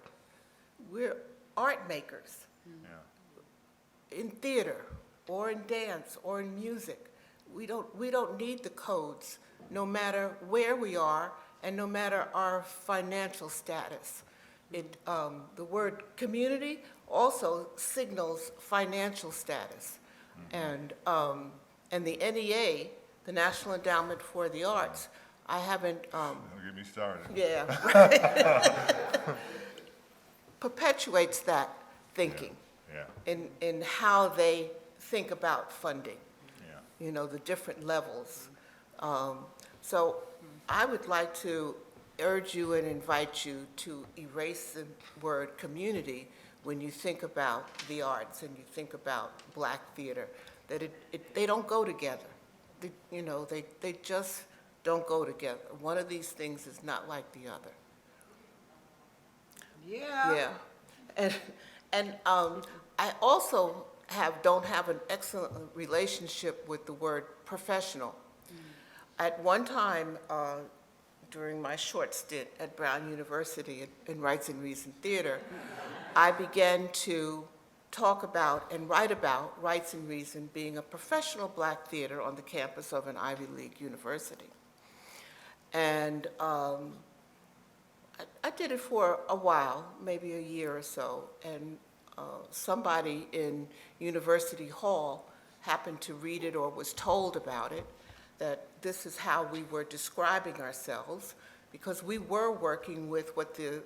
We're art makers. Yeah. In theater or in dance or in music. We don't need the codes, no matter where we are and no matter our financial status. The word community also signals financial status. Mm-hmm. And the NEA, the National Endowment for the Arts, I haven't... Don't get me started. Yeah, right. Perpetuates that thinking. Yeah. In how they think about funding. Yeah. You know, the different levels. So I would like to urge you and invite you to erase the word community when you think about the arts and you think about Black theater, that they don't go together. They just don't go together. One of these things is not like the other. Yeah. Yeah. And I also don't have an excellent relationship with the word professional. At one time, during my short stint at Brown University in Rites and Reason Theatre, I began to talk about and write about Rites and Reason being a professional Black theater on the campus of an Ivy League university. And I did it for a while, maybe a year or so, and somebody in University Hall happened to read it or was told about it, that this is how we were describing ourselves, because we were working with what the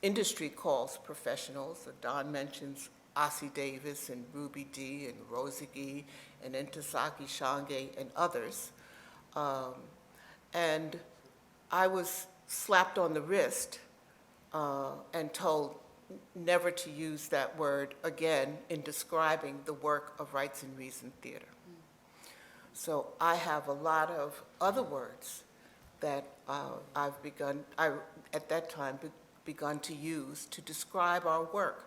industry calls professionals. Don mentions Ossie Davis and Ruby Dee and Rosie Gee and Ntasaki Shange and others. And I was slapped on the wrist and told never to use that word again in describing the work of Rites and Reason Theatre. So I have a lot of other words that at that time, begun to use to describe our work.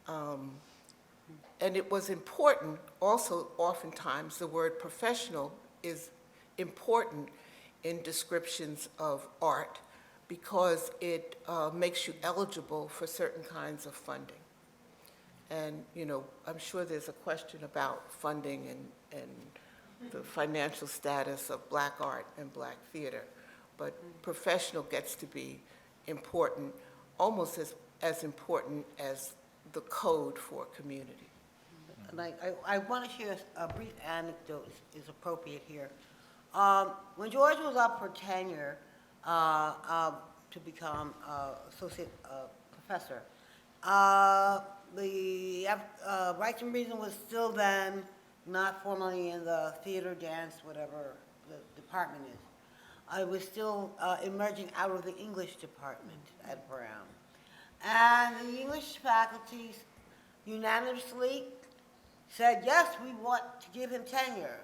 And it was important, also oftentimes the word professional is important in descriptions of art because it makes you eligible for certain kinds of funding. And, you know, I'm sure there's a question about funding and the financial status of Black art and Black theater, but professional gets to be important, almost as important as the code for community. Like, I want to share a brief anecdote, is appropriate here. When George was up for tenure to become associate professor, the Rites and Reason was still then not formally in the theater, dance, whatever the department is. I was still emerging out of the English department at Brown. And the English faculty unanimously said, yes, we want to give him tenure.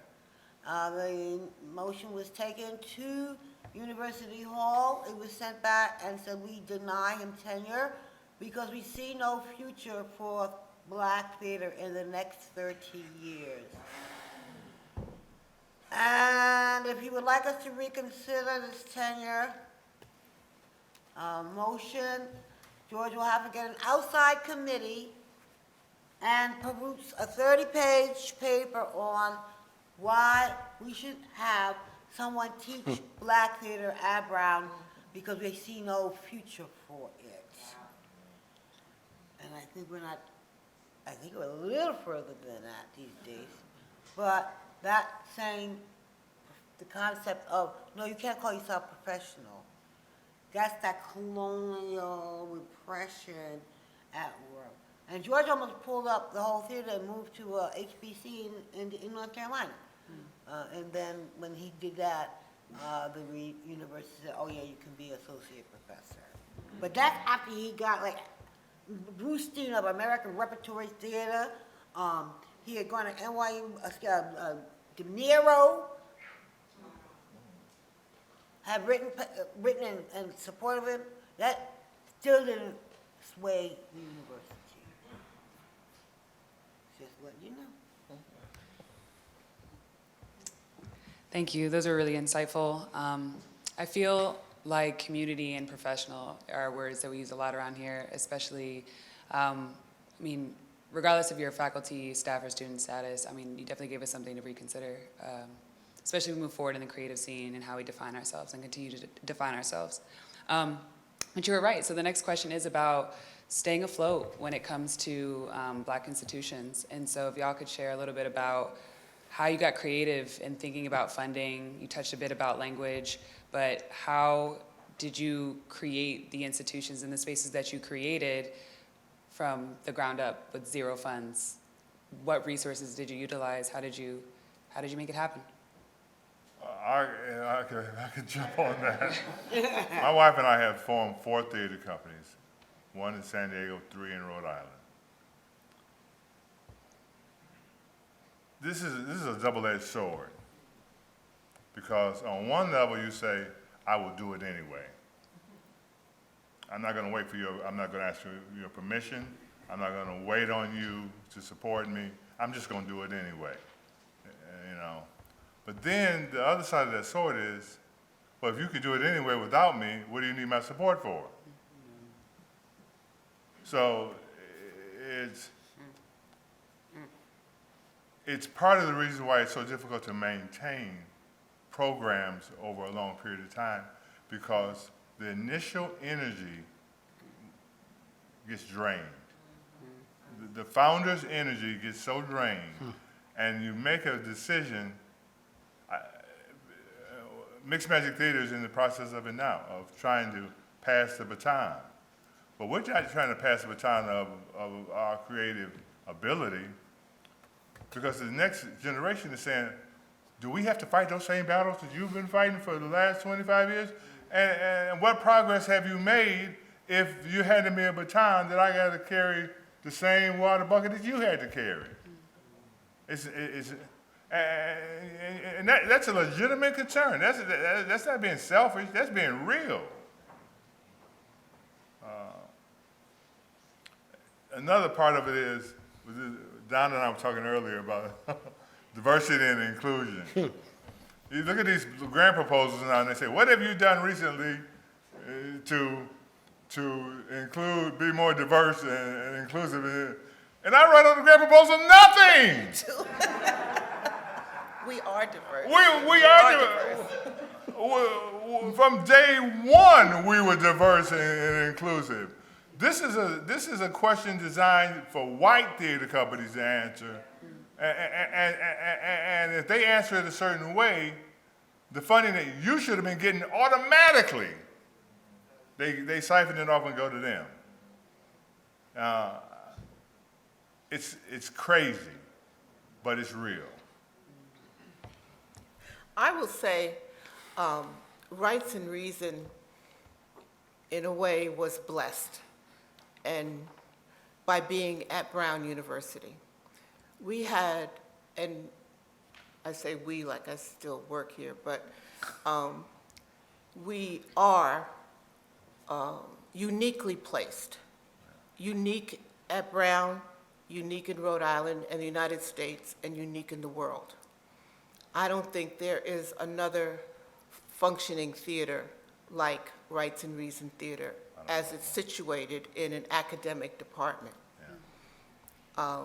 The motion was taken to University Hall. It was sent back and said, we deny him tenure because we see no future for Black theater in the next 30 years. And if you would like us to reconsider this tenure motion, George will have to get an outside committee and peruse a 30-page paper on why we should have someone teach Black theater at Brown because we see no future for it. And I think we're a little further than that these days. But that saying, the concept of, no, you can't call yourself professional. That's that colonial repression at work. And George almost pulled up the whole theater and moved to HBC in North Carolina. And then when he did that, the university said, oh yeah, you can be associate professor. But that's after he got like Bruce Steen of American Repertory Theater. He had gone to NYU, De Niro had written in support of him. That still didn't sway the university. Just let you know. Thank you. Those are really insightful. I feel like community and professional are words that we use a lot around here, especially, regardless of your faculty, staff, or student status, you definitely gave us something to reconsider, especially as we move forward in the creative scene and how we define ourselves and continue to define ourselves. But you were right. So the next question is about staying afloat when it comes to Black institutions. And so if y'all could share a little bit about how you got creative in thinking about funding. You touched a bit about language, but how did you create the institutions and the spaces that you created from the ground up with zero funds? What resources did you utilize? How did you make it happen? I could jump on that. My wife and I have formed 4 theater companies, 1 in San Diego, 3 in Rhode Island. This is a double-edged sword, because on one level you say, I will do it anyway. I'm not going to wait for I'm not going to ask for your permission. I'm not going to wait on you to support me. I'm just going to do it anyway, you know. But then the other side of that sword is, well, if you could do it anyway without me, what do you need my support for? So it's part of the reason why it's so difficult to maintain programs over a long period of time, because the initial energy gets drained. The founder's energy gets so drained, and you make a decision. Mixed Magic Theater is in the process of it now, of trying to pass the baton. But we're not trying to pass the baton of our creative ability, because the next generation is saying, do we have to fight those same battles that you've been fighting for the last 25 years? And what progress have you made if you handed me a baton that I got to carry the same water bucket that you had to carry? And that's a legitimate concern. That's not being selfish, that's being real. Another part of it is, Don and I were talking earlier about diversity and inclusion. You look at these grant proposals now and they say, what have you done recently to include, be more diverse and inclusive? And I write on the grant proposal, nothing! We are diverse. We are diverse. From day one, we were diverse and inclusive. This is a question designed for white theater companies to answer. And if they answer it a certain way, the funding that you should have been getting automatically, they siphon it off and go to them. It's crazy, but it's real. I will say, Rites and Reason, in a way, was blessed, and by being at Brown University. We had, and I say we like I still work here, but we are uniquely placed, unique at Brown, unique in Rhode Island and the United States, and unique in the world. I don't think there is another functioning theater like Rites and Reason Theatre as it's situated in an academic department. Yeah.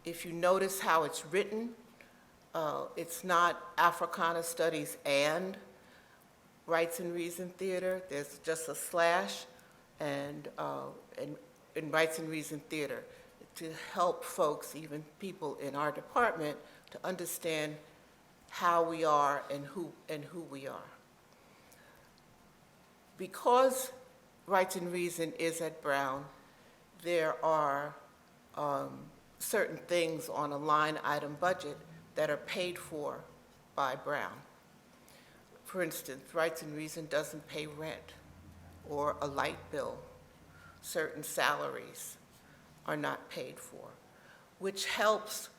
If you notice how it's written, it's not Africana Studies and Rites and Reason Theatre. There's just a slash, and in Rites and Reason Theatre, to help folks, even people in our department, to understand how we are and who we are. Because Rites and Reason is at Brown, there are certain things on a line item budget that are paid for by Brown. For instance, Rites and Reason doesn't pay rent or a light bill. Certain salaries are not paid for, which helps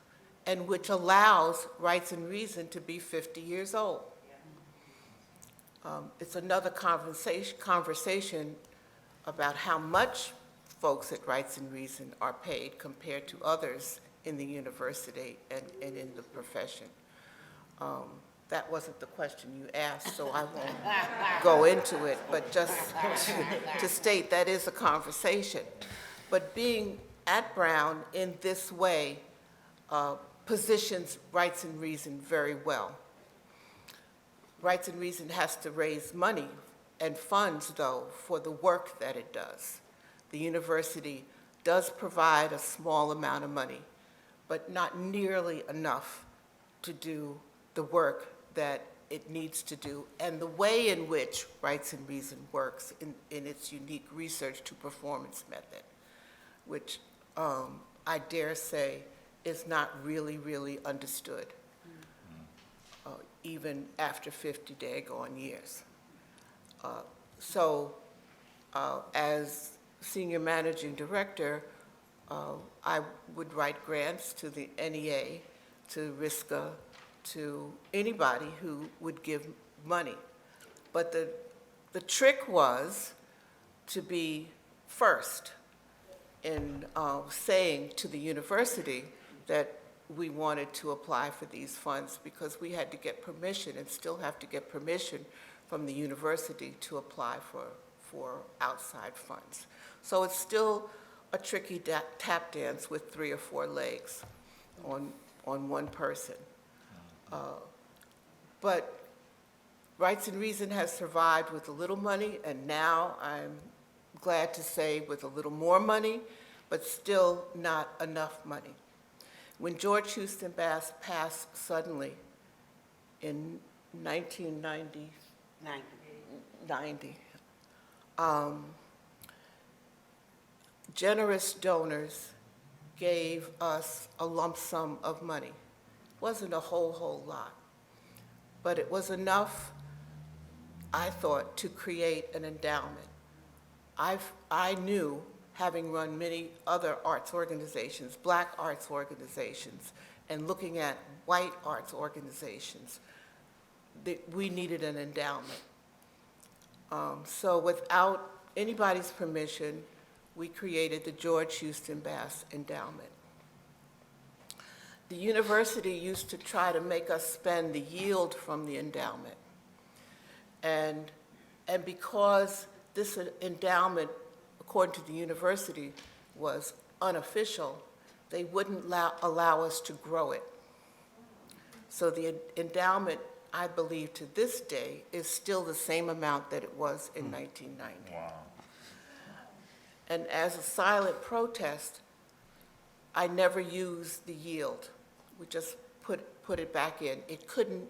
and which allows Rites and Reason to be 50 years old. It's another conversation about how much folks at Rites and Reason are paid compared to others in the university and in the profession. That wasn't the question you asked, so I won't go into it, but just to state that is a conversation. But being at Brown in this way positions Rites and Reason very well. Rites and Reason has to raise money and funds, though, for the work that it does. The university does provide a small amount of money, but not nearly enough to do the work that it needs to do, and the way in which Rites and Reason works in its unique research to performance method, which I dare say is not really understood, even after 50 daggone years. So as senior managing director, I would write grants to the NEA, to RISCA, to anybody who would give money. But the trick was to be first in saying to the university that we wanted to apply for these funds, because we had to get permission and still have to get permission from the university to apply for outside funds. So it's still a tricky tap dance with 3 or 4 legs on one person. But Rites and Reason has survived with a little money, and now I'm glad to say with a little more money, but still not enough money. When George Houston Bass passed suddenly in 1990, generous donors gave us a lump sum of money. It wasn't a whole lot, but it was enough, I thought, to create an endowment. I knew, having run many other arts organizations, Black arts organizations, and looking at white arts organizations, we needed an endowment. So without anybody's permission, we created the George Houston Bass Endowment. The university used to try to make us spend the yield from the endowment. And because this endowment, according to the university, was unofficial, they wouldn't allow us to grow it. So the endowment, I believe to this day, is still the same amount that it was in 1990. Wow. And as a silent protest, I never used the yield. We just put it back in. It couldn't,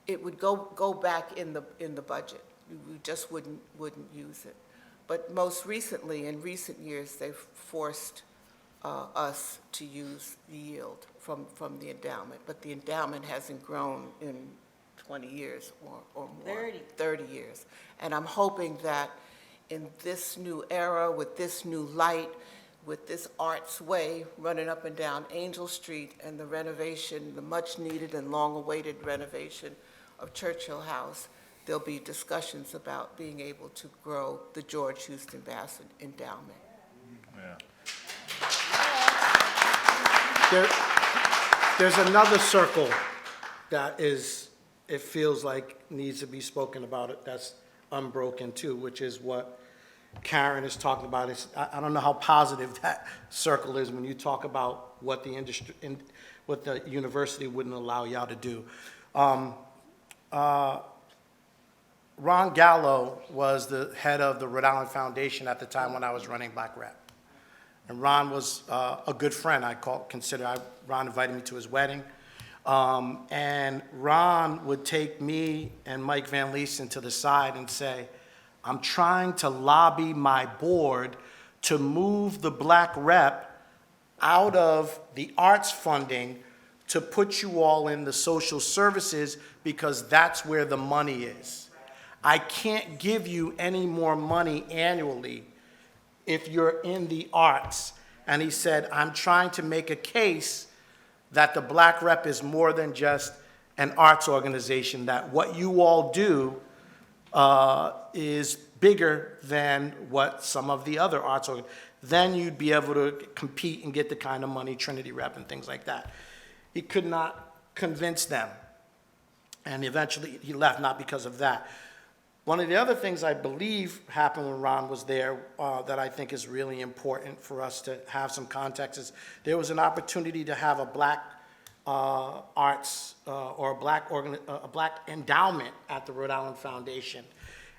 it would go back in the budget. We just wouldn't use it. But most recently, in recent years, they've forced us to use the yield from the endowment. But the endowment hasn't grown in 20 years or more. 30 years. And I'm hoping that in this new era, with this new light, with this arts way running up and down Angel Street and the renovation, the much needed and long awaited renovation of Churchill House, there'll be discussions about being able to grow the George Houston Bass Endowment. Yeah. There's another circle that is, it feels like needs to be spoken about, it that's unbroken too, which is what Karen is talking about. I don't know how positive that circle is when you talk about what the industry, what the university wouldn't allow y'all to do. Ron Gallo was the head of the Rhode Island Foundation at the time when I was running Black Rep. And Ron was a good friend. Ron invited me to his wedding. And Ron would take me and Mike Van Leeson to the side and say, I'm trying to lobby my board to move the Black Rep out of the arts funding to put you all in the social services because that's where the money is. I can't give you any more money annually if you're in the arts. And he said, I'm trying to make a case that the Black Rep is more than just an arts organization, that what you all do is bigger than what some of the other arts organizations. Then you'd be able to compete and get the kind of money, Trinity Rep and things like that. He could not convince them. And eventually he left, not because of that. One of the other things I believe happened when Ron was there that I think is really important for us to have some context is there was an opportunity to have a Black arts or a Black endowment at the Rhode Island Foundation.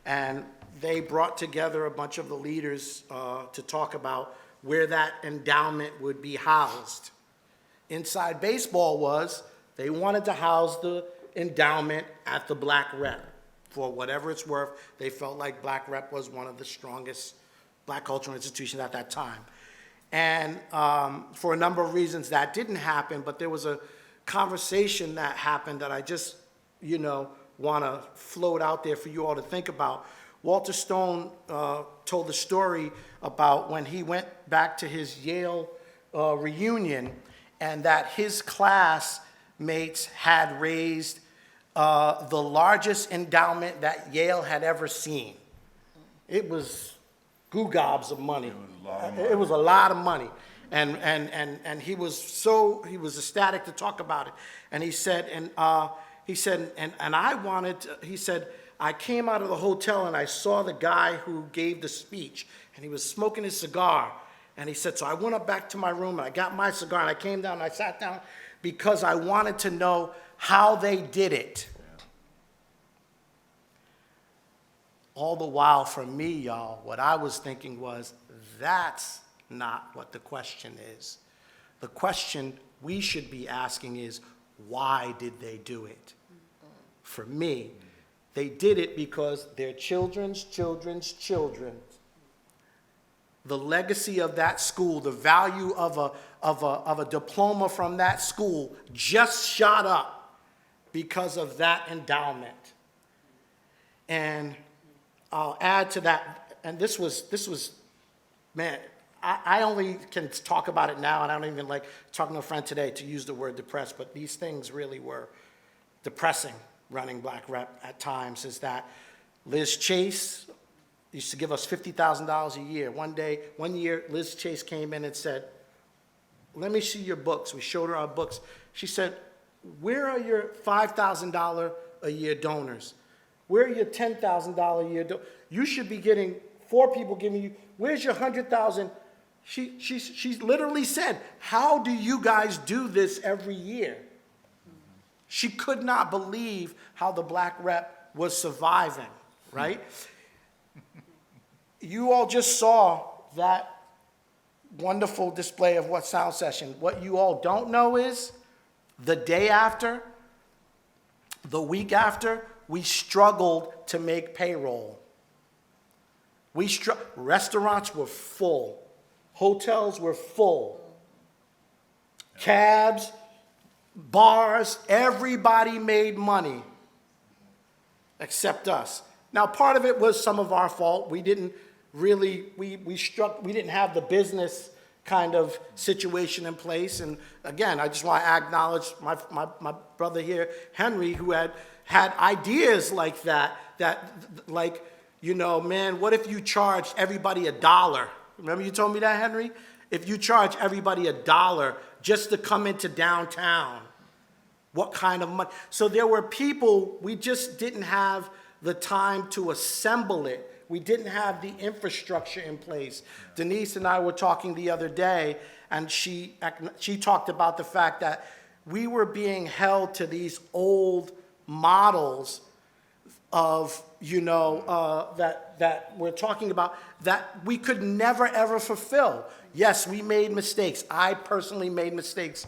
And they brought together a bunch of the leaders to talk about where that endowment would be housed. Inside baseball was they wanted to house the endowment at the Black Rep. For whatever it's worth, they felt like Black Rep was one of the strongest Black cultural institutions at that time. And for a number of reasons that didn't happen, but there was a conversation that happened that I just, want to float out there for you all to think about. Walter Stone told the story about when he went back to his Yale reunion and that his classmates had raised the largest endowment that Yale had ever seen. It was goo-gobs of money. It was a lot of money. And he was ecstatic to talk about it. And he said, I came out of the hotel and I saw the guy who gave the speech and he was smoking his cigar. And he said, so I went up back to my room and I got my cigar and I came down and I sat down because I wanted to know how they did it. All the while for me, y'all, what I was thinking was, that's not what the question is. The question we should be asking is, why did they do it? For me, they did it because their children's children's children, the legacy of that school, the value of a diploma from that school just shot up because of that endowment. And I'll add to that, and this was, man, I only can talk about it now, and I don't even like talking to a friend today to use the word depressed, but these things really were depressing running Black Rep at times, is that Liz Chase used to give us $50,000 a year. One year, Liz Chase came in and said, let me see your books. We showed her our books. She said, where are your $5,000 a year donors? Where are your $10,000 a year donors? You should be getting 4 people giving you, where's your 100,000? She literally said, how do you guys do this every year? She could not believe how the Black Rep was surviving, right? You all just saw that wonderful display of what sound session. What you all don't know is the day after, the week after, we struggled to make payroll. Restaurants were full. Hotels were full. Cabs, bars, everybody made money except us. Now, part of it was some of our fault. We didn't really, we didn't have the business kind of situation in place. And again, I just want to acknowledge my brother here, Henry, who had ideas like that, like, you know, man, what if you charged everybody $1? Remember you told me that, Henry? If you charge everybody $1 just to come into downtown, what kind of money? So there were people, we just didn't have the time to assemble it. We didn't have the infrastructure in place. Denise and I were talking the other day, and she talked about the fact that we were being held to these old models of, you know, that we're talking about that we could never, ever fulfill. Yes, we made mistakes. I personally made mistakes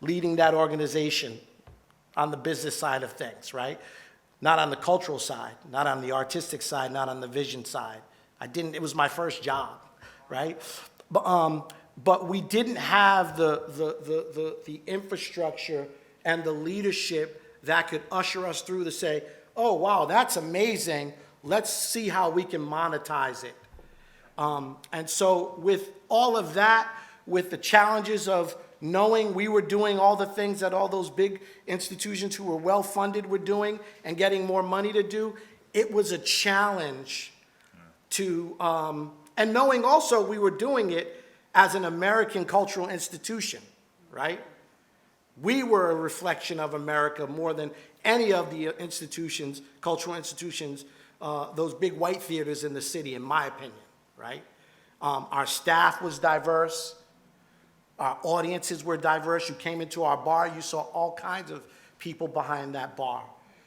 leading that organization on the business side of things, right? Not on the cultural side, not on the artistic side, not on the vision side. It was my first job, right? But we didn't have the infrastructure and the leadership that could usher us through to say, oh, wow, that's amazing. Let's see how we can monetize it. And so with all of that, with the challenges of knowing we were doing all the things that all those big institutions who were well-funded were doing and getting more money to do, it was a challenge to, and knowing also we were doing it as an American cultural institution, right? We were a reflection of America more than any of the institutions, cultural institutions, those big white theaters in the city, in my opinion, right? Our staff was diverse. Our audiences were diverse. You came into our bar, you saw all kinds of people behind that bar.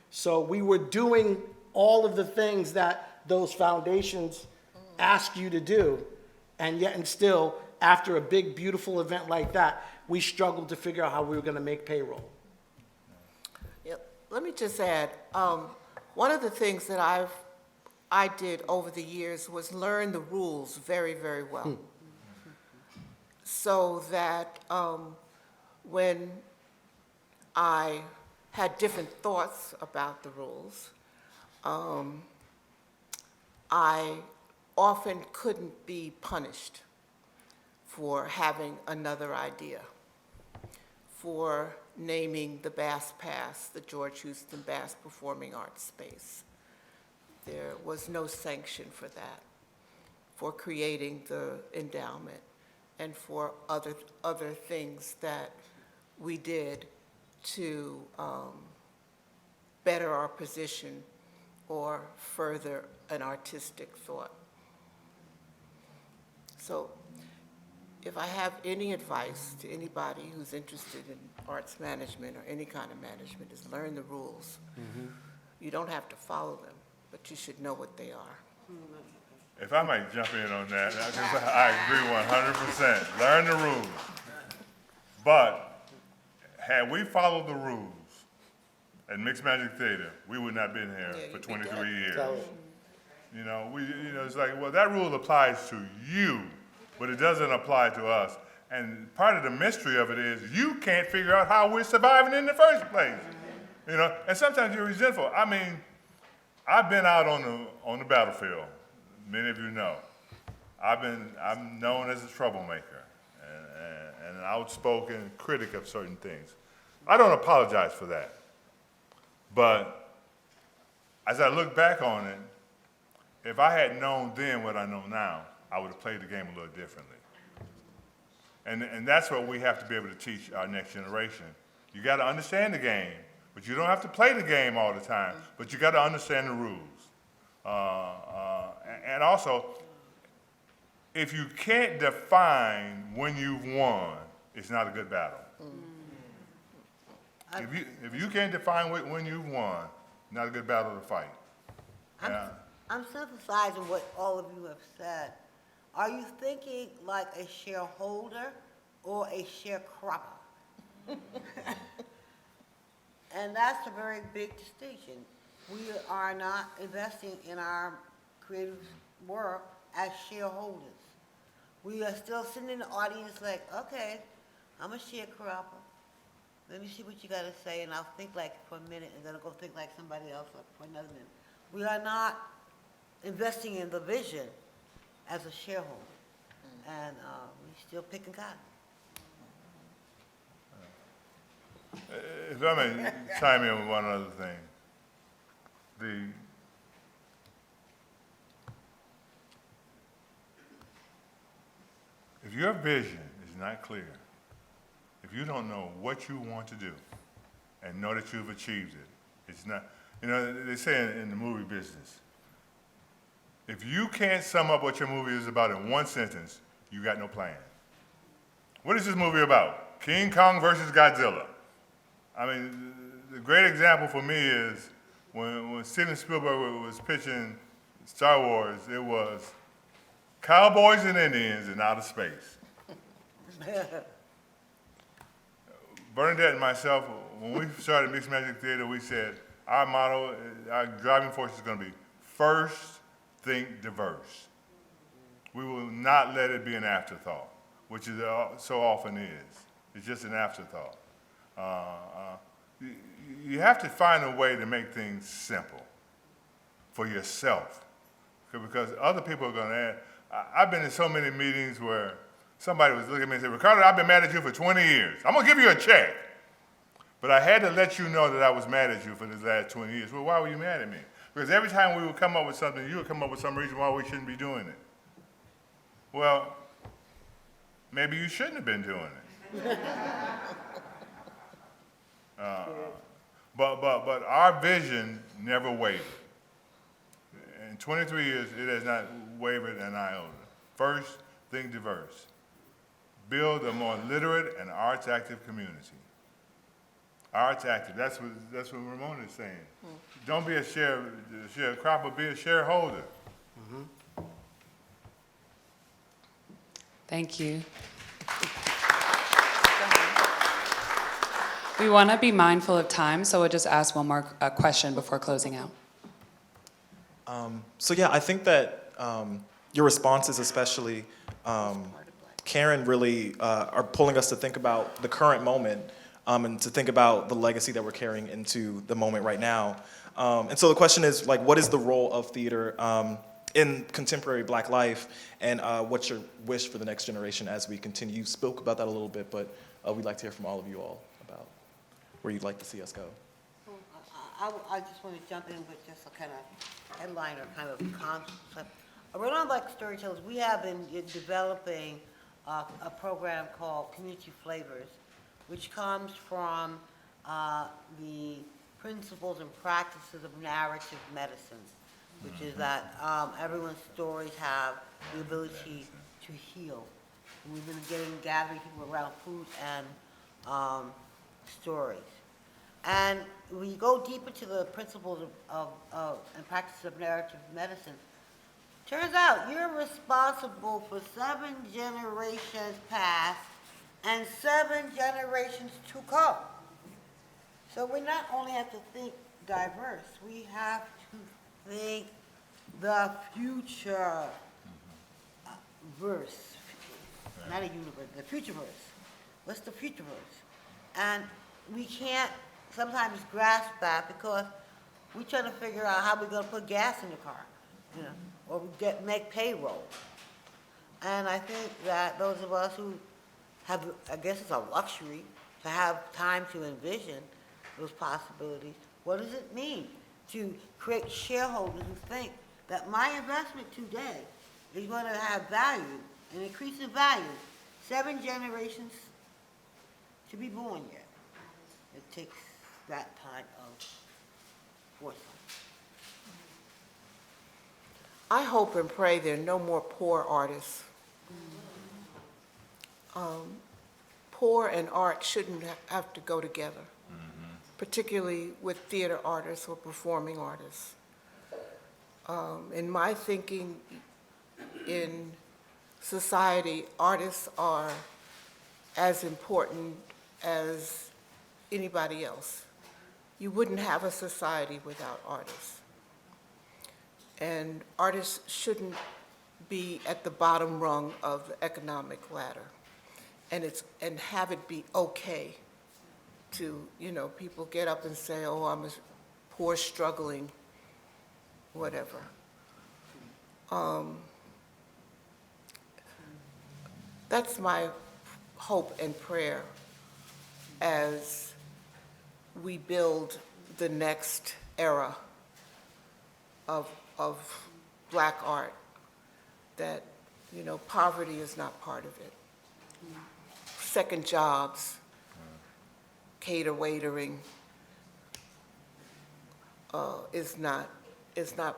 So we were doing all of the things that those foundations ask you to do, and yet and still, after a big, beautiful event like that, we struggled to figure out how we were going to make payroll. Let me just add, one of the things that I did over the years was learn the rules very, very well. So that when I had different thoughts about the rules, I often couldn't be punished for having another idea, for naming the Bass Pass, the George Houston Bass Performing Arts Space. There was no sanction for that, for creating the endowment, and for other things that we did to better our position or further an artistic thought. So if I have any advice to anybody who's interested in arts management or any kind of management, is learn the rules. You don't have to follow them, but you should know what they are. If I might jump in on that, because I agree 100%. Learn the rules. But had we followed the rules at Mixed Magic Theater, we would not have been here for 23 years. You know, it's like, well, that rule applies to you, but it doesn't apply to us. And part of the mystery of it is you can't figure out how we're surviving in the first place. You know, and sometimes you're resentful. I mean, I've been out on the battlefield. Many of you know. I'm known as a troublemaker and an outspoken critic of certain things. I don't apologize for that. But as I look back on it, if I had known then what I know now, I would have played the game a little differently. And that's what we have to be able to teach our next generation. You got to understand the game, but you don't have to play the game all the time, but you got to understand the rules. And also, if you can't define when you've won, it's not a good battle. If you can't define when you've won, not a good battle to fight. I'm synthesizing what all of you have said. Are you thinking like a shareholder or a sharecropper? And that's a very big distinction. We are not investing in our creative work as shareholders. We are still sitting in the audience like, okay, I'm a sharecropper. Let me see what you got to say, and I'll think like for a minute, and then I'll go think like somebody else for another minute. We are not investing in the vision as a shareholder, and we still picking cotton. If I may chime in with one other thing, if your vision is not clear, if you don't know what you want to do and know that you've achieved it, it's not, they say in the movie business, if you can't sum up what your movie is about in one sentence, you got no plan. What is this movie about? King Kong versus Godzilla. I mean, the great example for me is when Steven Spielberg was pitching Star Wars, it was cowboys and Indians in outer space. Bernadette and myself, when we started Mixed Magic Theater, we said our motto, our driving force is going to be first, think diverse. We will not let it be an afterthought, which is so often is. It's just an afterthought. You have to find a way to make things simple for yourself, because other people are going to add. I've been in so many meetings where somebody was looking at me and said, Ricardo, I've been mad at you for 20 years. I'm going to give you a check. But I had to let you know that I was mad at you for the last 20 years. Well, why were you mad at me? Because every time we would come up with something, you would come up with some reason why we shouldn't be doing it. Well, maybe you shouldn't have been doing it. But our vision never wavered. In 23 years, it has not wavered an iota. First, think diverse. Build a more literate and arts-active community. Arts active, that's what Ramona is saying. Don't be a sharecropper, be a shareholder. Thank you. We want to be mindful of time, so we'll just ask one more question before closing out. So yeah, I think that your responses, especially Karen, really are pulling us to think about the current moment and to think about the legacy that we're carrying into the moment right now. And so the question is, like, what is the role of theater in contemporary Black life, and what's your wish for the next generation as we continue? You spoke about that a little bit, but we'd like to hear from all of you all about where you'd like to see us go. I just want to jump in with just a kind of headline or kind of concept. Rhode Island Black Storytellers, we have been developing a program called Community Flavors, which comes from the principles and practices of narrative medicine, which is that everyone's stories have the ability to heal. And we've been gathering people around food and stories. And when you go deeper to the principles of and practices of narrative medicine, turns out you're responsible for 7 generations past and 7 generations to come. So we not only have to think diverse, we have to think the future verse, not a universe, the future verse. What's the future verse? And we can't sometimes grasp that because we're trying to figure out how we're going to put gas in the car, or make payroll. And I think that those of us who have, I guess it's a luxury, to have time to envision those possibilities, what does it mean to create shareholders who think that my investment today is going to have value, an increase in value, 7 generations to be born yet? It takes that kind of foresight. I hope and pray there are no more poor artists. Poor and art shouldn't have to go together, particularly with theater artists or performing artists. In my thinking, in society, artists are as important as anybody else. You wouldn't have a society without artists. And artists shouldn't be at the bottom rung of the economic ladder. And have it be okay to, people get up and say, oh, I'm a poor, struggling, whatever. That's my hope and prayer as we build the next era of Black art, that, poverty is not part of it. Second jobs, cater waitering, is not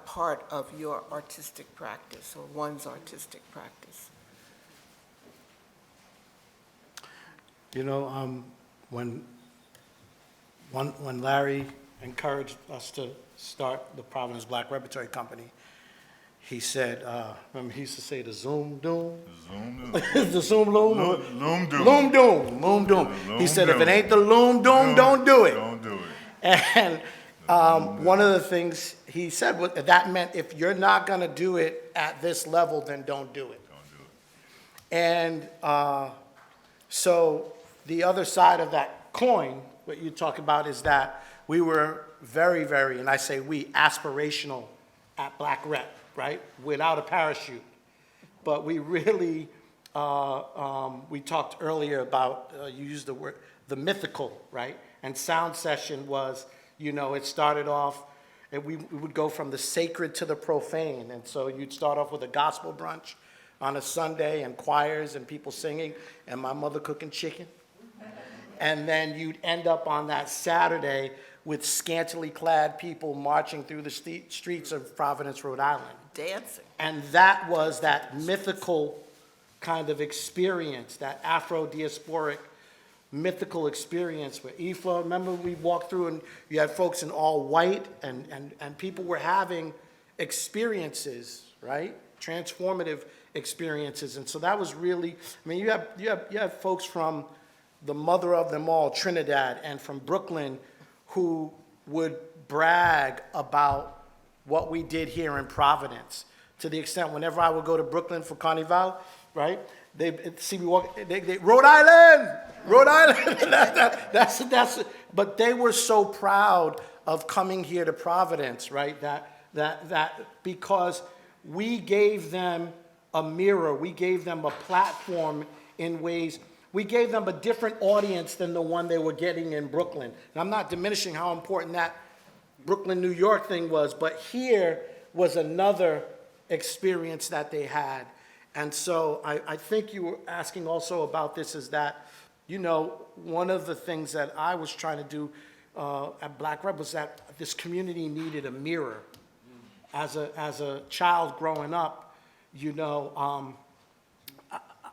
part of your artistic practice or one's artistic practice. When Larry encouraged us to start the Providence Black Repertory Company, he said, remember he used to say the Zoom Doom? Zoom Doom. The Zoom Loom? Loom Doom. Loom Doom, Loom Doom. He said, if it ain't the Loom Doom, don't do it. Don't do it. And one of the things he said, that meant if you're not gonna do it at this level, then don't do it. Don't do it. And so the other side of that coin, what you talk about, is that we were very, very, and I say we, aspirational at Black Rep, right? Without a parachute. But we really, we talked earlier about, you used the word, the mythical, right? And sound session was, it started off, and we would go from the sacred to the profane. And so you'd start off with a gospel brunch on a Sunday and choirs and people singing and my mother cooking chicken. And then you'd end up on that Saturday with scantily clad people marching through the streets of Providence, Rhode Island. Dancing. And that was that mythical kind of experience, that Afro-diasporic mythical experience where Ifa, remember we walked through and you had folks in all white and people were having experiences, right? Transformative experiences. And so that was really, you have folks from the mother of them all, Trinidad, and from Brooklyn, who would brag about what we did here in Providence, to the extent whenever I would go to Brooklyn for Carnival, right? They see me walk, they Rhode Island, but they were so proud of coming here to Providence, right? That because we gave them a mirror, we gave them a platform in ways. We gave them a different audience than the one they were getting in Brooklyn. And I'm not diminishing how important that Brooklyn, New York thing was, but here was another experience that they had. And so I think you were asking also about this, is that, one of the things that I was trying to do at Black Rep was that this community needed a mirror. As a child growing up,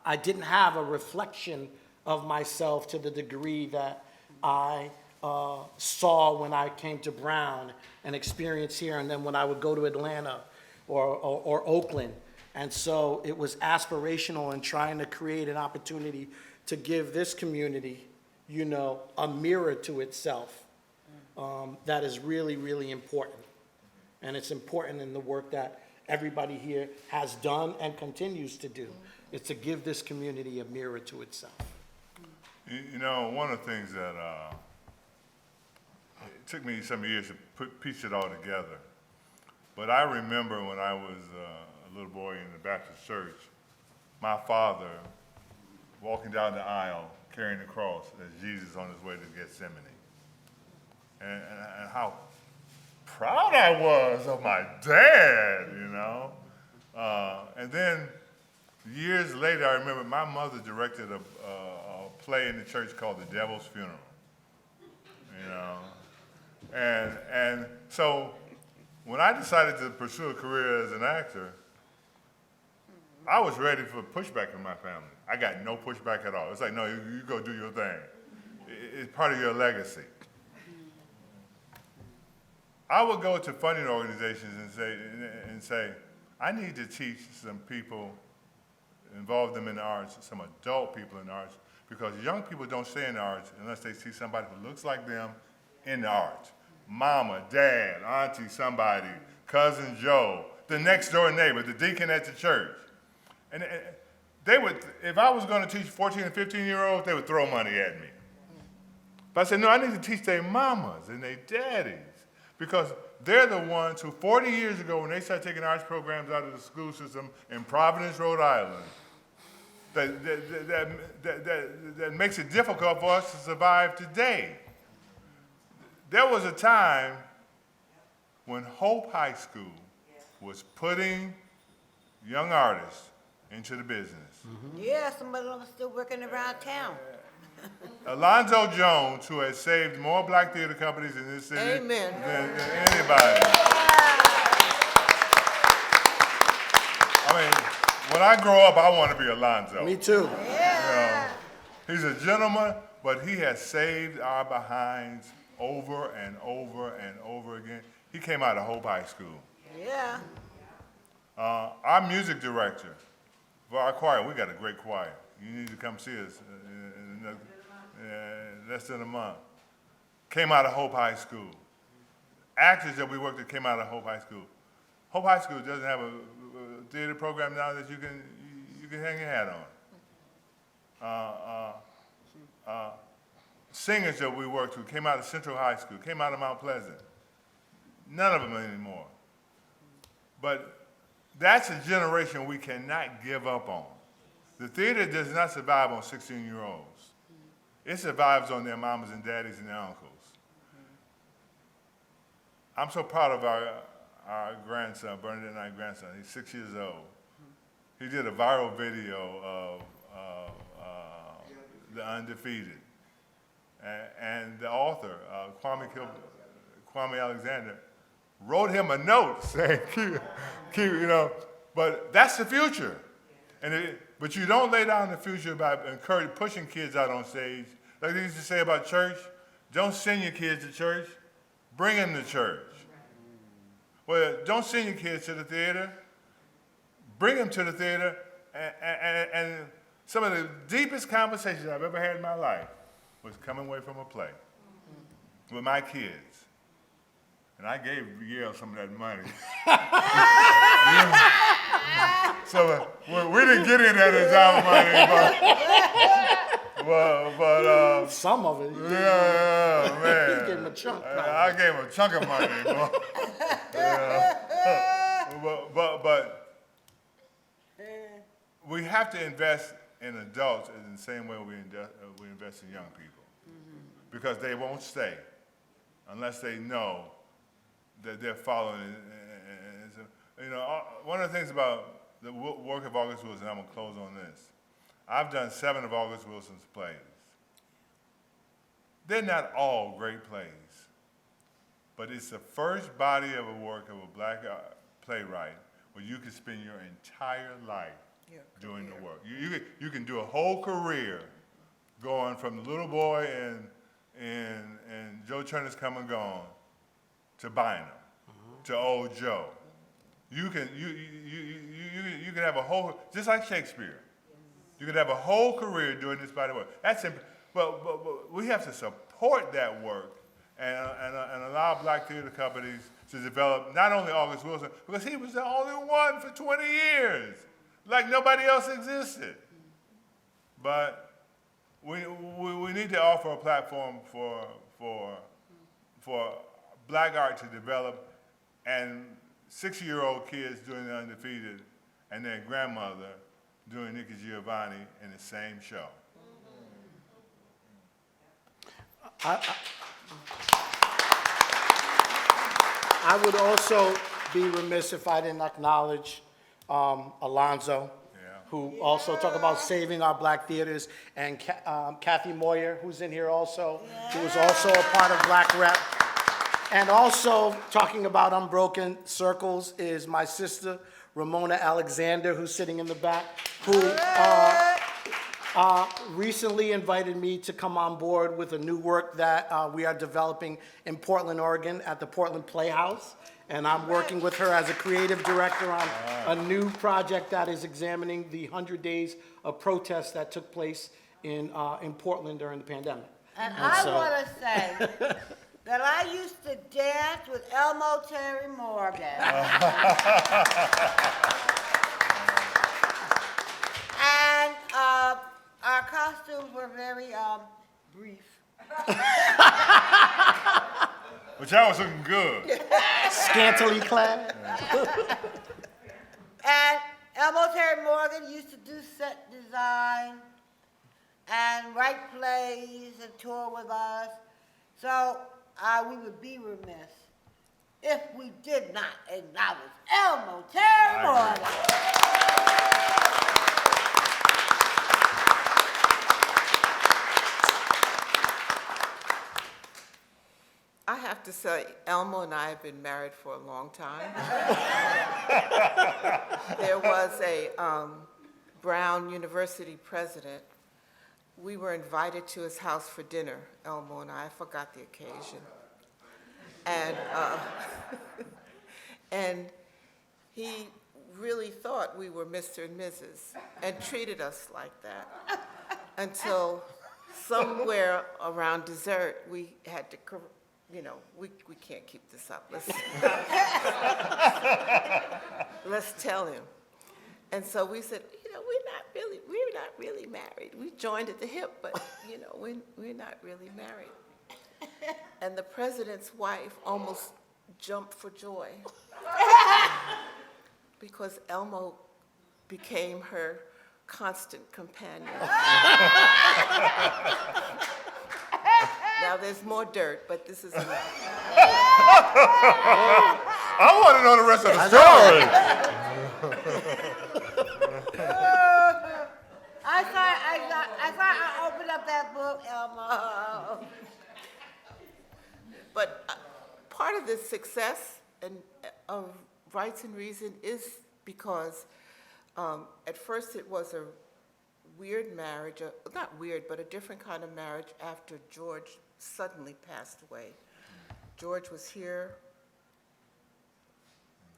I didn't have a reflection of myself to the degree that I saw when I came to Brown and experienced here, and then when I would go to Atlanta or Oakland. And so it was aspirational in trying to create an opportunity to give this community, a mirror to itself that is really, really important. And it's important in the work that everybody here has done and continues to do. It's to give this community a mirror to itself. One of the things that it took me some years to piece it all together. But I remember when I was a little boy in the Baptist church, my father walking down the aisle carrying the cross as Jesus on his way to Gethsemane. And how proud I was of my dad, you know. And then years later, I remember my mother directed a play in the church called The Devil's Funeral, you know. And so when I decided to pursue a career as an actor, I was ready for pushback from my family. I got no pushback at all. It's like, no, you go do your thing. It's part of your legacy. I would go to funding organizations and say, I need to teach some people, involve them in the arts, some adult people in the arts, because young people don't stay in the arts unless they see somebody who looks like them in the arts. Mama, dad, auntie, somebody, cousin Joe, the next door neighbor, the deacon at the church. And they would, if I was going to teach 14 and 15-year-olds, they would throw money at me. But I said, no, I need to teach their mamas and their daddies, because they're the ones who 40 years ago, when they started taking arts programs out of the school system in Providence, Rhode Island, that makes it difficult for us to survive today. There was a time when Hope High School was putting young artists into the business. Yeah, somebody of them still working around town. Alonzo Jones, who has saved more black theater companies in this city Amen. than anybody. I mean, when I grow up, I want to be Alonzo. Me too. Yeah. You know, he's a gentleman, but he has saved our behinds over and over and over again. He came out of Hope High School. Yeah. Our music director for our choir, we got a great choir. You need to come see us in less than a month. Came out of Hope High School. Actors that we worked with came out of Hope High School. Hope High School doesn't have a theater program now that you can hang your hat on. Singers that we worked with came out of Central High School, came out of Mount Pleasant. None of them anymore. But that's a generation we cannot give up on. The theater does not survive on 16-year-olds. It survives on their mamas and daddies and their uncles. I'm so proud of our grandson, Bernadette and our grandson. He's 6 years old. He did a viral video of The Undefeated. And the author, Kwame Alexander, wrote him a note saying, keep, you know, but that's the future. But you don't lay down the future by pushing kids out on stage. Like they used to say about church, don't send your kids to church, bring them to church. Well, don't send your kids to the theater, bring them to the theater, and some of the deepest conversations I've ever had in my life was coming away from a play with my kids. And I gave Yale some of that money. So we didn't get any of that money, but Some of it. yeah, man. You gave him a chunk. I gave him a chunk of money, but we have to invest in adults in the same way we invest in young people, because they won't stay unless they know that they're following. You know, one of the things about the work of August Wilson, I'm gonna close on this. I've done 7 of August Wilson's plays. They're not all great plays, but it's the first body of a work of a black playwright where you can spend your entire life doing the work. You can do a whole career going from the little boy and Joe Turner's Come and Gone to Bynum, to Old Joe. You can have a whole, just like Shakespeare. You could have a whole career doing this body of work. That's simple. But we have to support that work and allow black theater companies to develop not only August Wilson, because he was the only one for 20 years, like nobody else existed. But we need to offer a platform for black art to develop, and 60-year-old kids doing The Undefeated and their grandmother doing Nicky Giovanni in the same show. I would also be remiss if I didn't acknowledge Alonzo, who also talk about saving our black theaters, and Kathy Moyer, who's in here also, who is also a part of Black Rep. And also talking about Unbroken Circles is my sister, Ramona Alexander, who's sitting in the back, who recently invited me to come on board with a new work that we are developing in Portland, Oregon at the Portland Playhouse. And I'm working with her as a creative director on a new project that is examining the 100 days of protests that took place in Portland during the pandemic. And I want to say that I used to dance with Elmo Terry Morgan. And our costumes were very brief. But y'all was looking good. Scantily clad. And Elmo Terry Morgan used to do set design and write plays and tour with us. So we would be remiss if we did not acknowledge Elmo Terry Morgan. I have to say, Elmo and I have been married for a long time. There was a Brown University president. We were invited to his house for dinner, Elmo and I forgot the occasion. And, and he really thought we were Mr. and Mrs. and treated us like that until somewhere around dessert, we had to, you know, we can't keep this up. Let's tell him. And so we said, you know, we're not really married. We joined at the hip, but you know, we're not really married. And the president's wife almost jumped for joy because Elmo became her constant companion. Now, there's more dirt, but this is enough. I want to know the rest of the story. I thought I opened up that book, Elmo. But part of the success of Rites and Reason is because at first it was a weird marriage, not weird, but a different kind of marriage after George suddenly passed away. George was here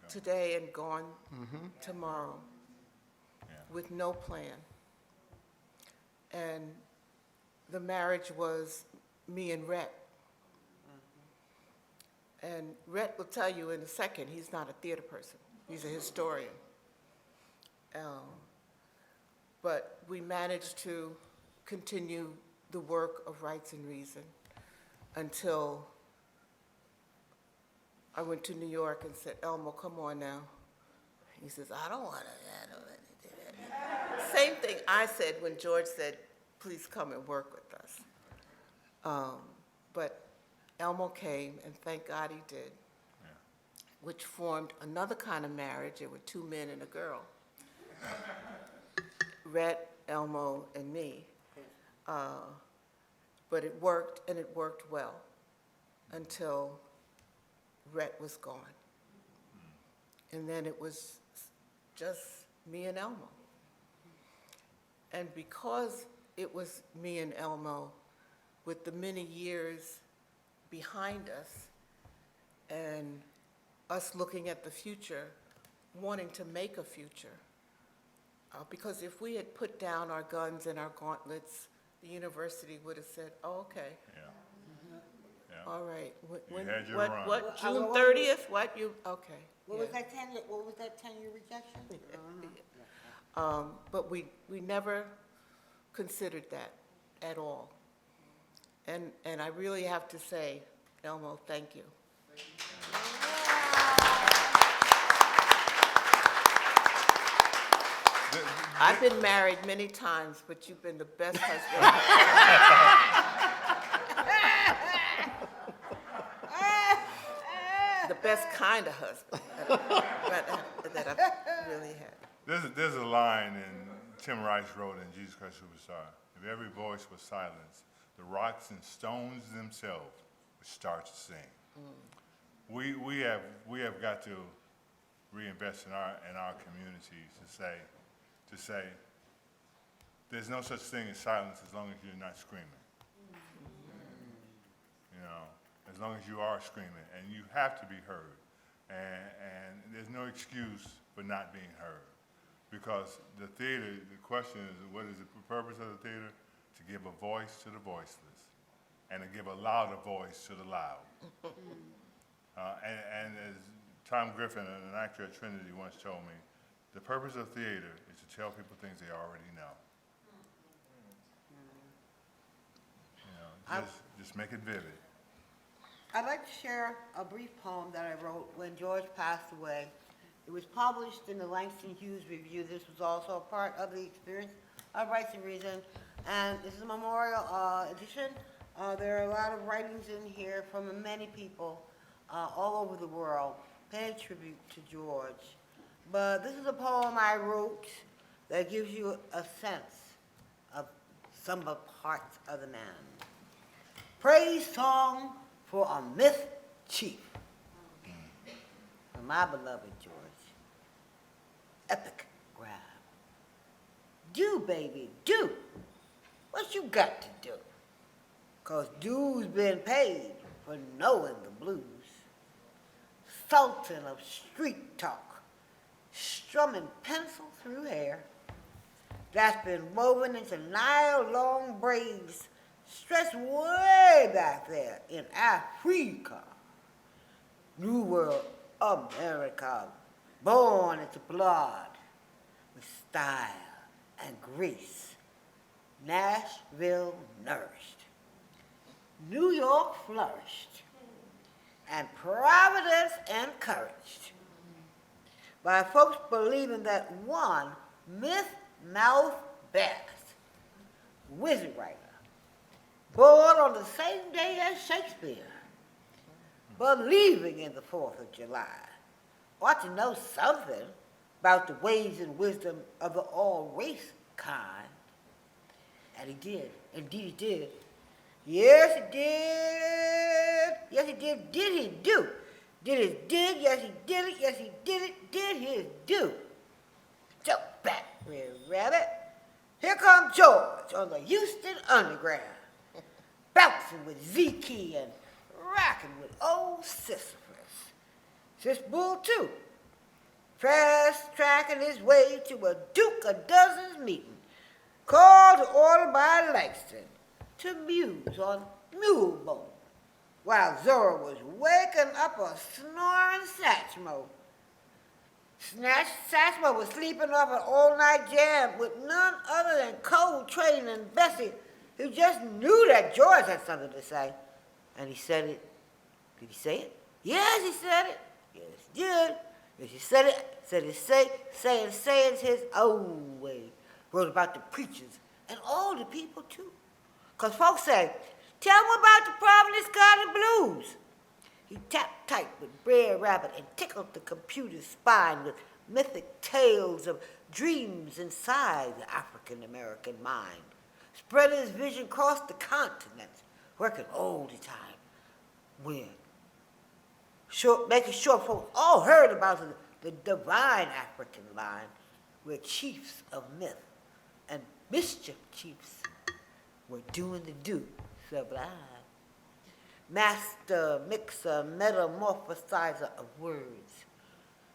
today and gone tomorrow with no plan. And the marriage was me and Rhett. And Rhett will tell you in a second, he's not a theater person. He's a historian. But we managed to continue the work of Rites and Reason until I went to New York and said, Elmo, come on now. He says, I don't want to do that. Same thing I said when George said, please come and work with us. But Elmo came, and thank God he did, which formed another kind of marriage. There were two men and a girl. Rhett, Elmo, and me. But it worked, and it worked well until Rhett was gone. And then it was just me and Elmo. And because it was me and Elmo, with the many years behind us and us looking at the future, wanting to make a future, because if we had put down our guns and our gauntlets, the university would have said, oh, okay. All right. You had your run. What, June 30th? What, you, okay. What was that 10-year rejection? But we never considered that at all. And I really have to say, Elmo, thank you. I've been married many times, but you've been the best husband. The best kind of husband that I've really had. There's a line in Tim Rice wrote in Jesus Christ Superstar. If every voice was silenced, the rocks and stones themselves would start to sing. We have got to reinvest in our communities to say there's no such thing as silence as long as you're not screaming. You know, as long as you are screaming, and you have to be heard, and there's no excuse for not being heard, because the theater. The question is, what is the purpose of the theater? To give a voice to the voiceless, and to give a louder voice to the loud. And as Tom Griffin, an actor at Trinity, once told me, the purpose of theater is to tell people things they already know. You know, just make it vivid. I'd like to share a brief poem that I wrote when George passed away. It was published in the Langston Hughes Review. This was also a part of the experience of Rites and Reason, and this is a memorial edition. There are a lot of writings in here from many people all over the world paying tribute to George. But this is a poem I wrote that gives you a sense of some of the parts of the man. Praise song for a myth chief. For my beloved George. Epic grab. Do, baby, do what you got to do. 'Cause dues been paid for knowing the blues. Sultan of street talk, strumming pencil through hair that's been woven into Nile-long braids stretched way back there in Africa. New World America, born into blood with style and grace. Nashville nourished. New York flourished. And Providence encouraged by folks believing that one myth-mouth Bass, wizard writer, born on the same day as Shakespeare, believing in the 4th of July, ought to know something about the ways and wisdom of the all-race kind. And he did. Indeed he did. Yes, he did. Yes, he did. Did he do? Did his did? Yes, he did it. Yes, he did it. Did his do. So back, Red Rabbit. Here comes George on the Houston Underground, bouncing with Z-Key and rocking with old Sisyphus. Sis Bull, too, fast-tracking his way to a Duke of Dozens meeting, called to order by Langston to muse on Mulebone, while Zora was waking up a snoring Satchmo. Satchmo was sleeping off an all-night jam with none other than Coltrane and Bessie, who just knew that George had something to say. And he said it. Did he say it? Yes, he said it. Yes, he did. Yes, he said it. Said it saying his own way. Wrote about the preachers and all the people, too. Because folks say, tell them about the Providence Garden Blues. He tapped tight with Brer Rabbit and tickled the computer's spine with mythic tales of dreams inside the African-American mind. Spreading his vision across the continents, working all the time. Making sure folks all heard about the divine African line, where chiefs of myth and mischief chiefs were doing the do sublime. Master mixer, metamorphosizer of words.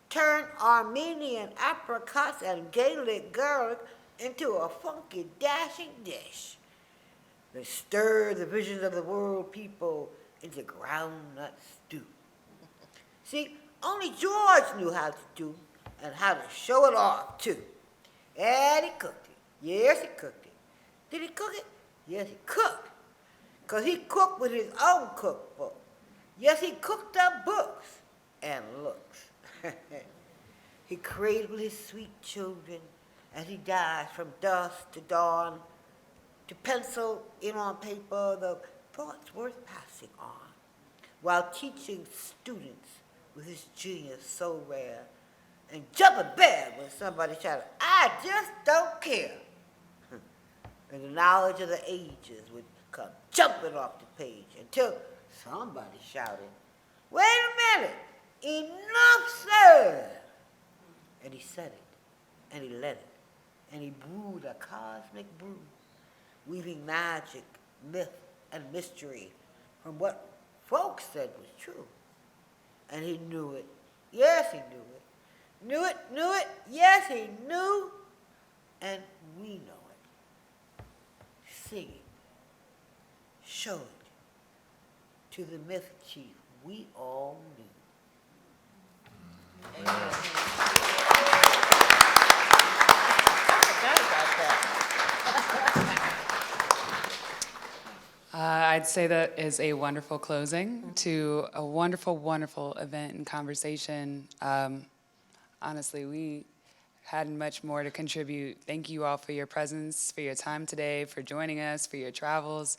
Turn Armenian apricots and Gaelic garlic into a funky, dashing dish. They stir the visions of the world people into groundnut stew. See, only George knew how to do and how to show it off, too. And he cooked it. Yes, he cooked it. Did he cook it? Yes, he cooked. Because he cooked with his own cookbook. Yes, he cooked up books and looks. He cradled his sweet children as he dies from dusk to dawn, to pencil in on paper the thoughts worth passing on, while teaching students with his genius so rare, and jump in bed when somebody shouted, "I just don't care." And the knowledge of the ages would come jumping off the page until somebody shouted, "Wait a minute, enough said!" And he said it, and he let it, and he brewed a cosmic brew, weaving magic, myth, and mystery from what folks said was true. And he knew it. Yes, he knew it. Knew it, yes, he knew, and we know it. Sing it, show it to the myth chief we all knew. Amen. I forgot about that. I'd say that is a wonderful closing to a wonderful, wonderful event and conversation. Honestly, we had much more to contribute. Thank you all for your presence, for your time today, for joining us, for your travels.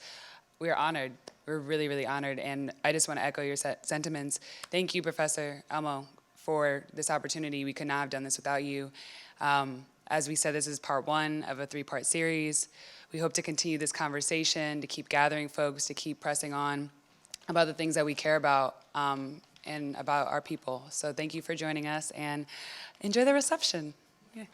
We're honored. We're really, really honored. And I just want to echo your sentiments. Thank you, Professor Elmo, for this opportunity. We could not have done this without you. As we said, this is part one of a 3-part series. We hope to continue this conversation, to keep gathering folks, to keep pressing on about the things that we care about and about our people. So thank you for joining us, and enjoy the reception. Yeah.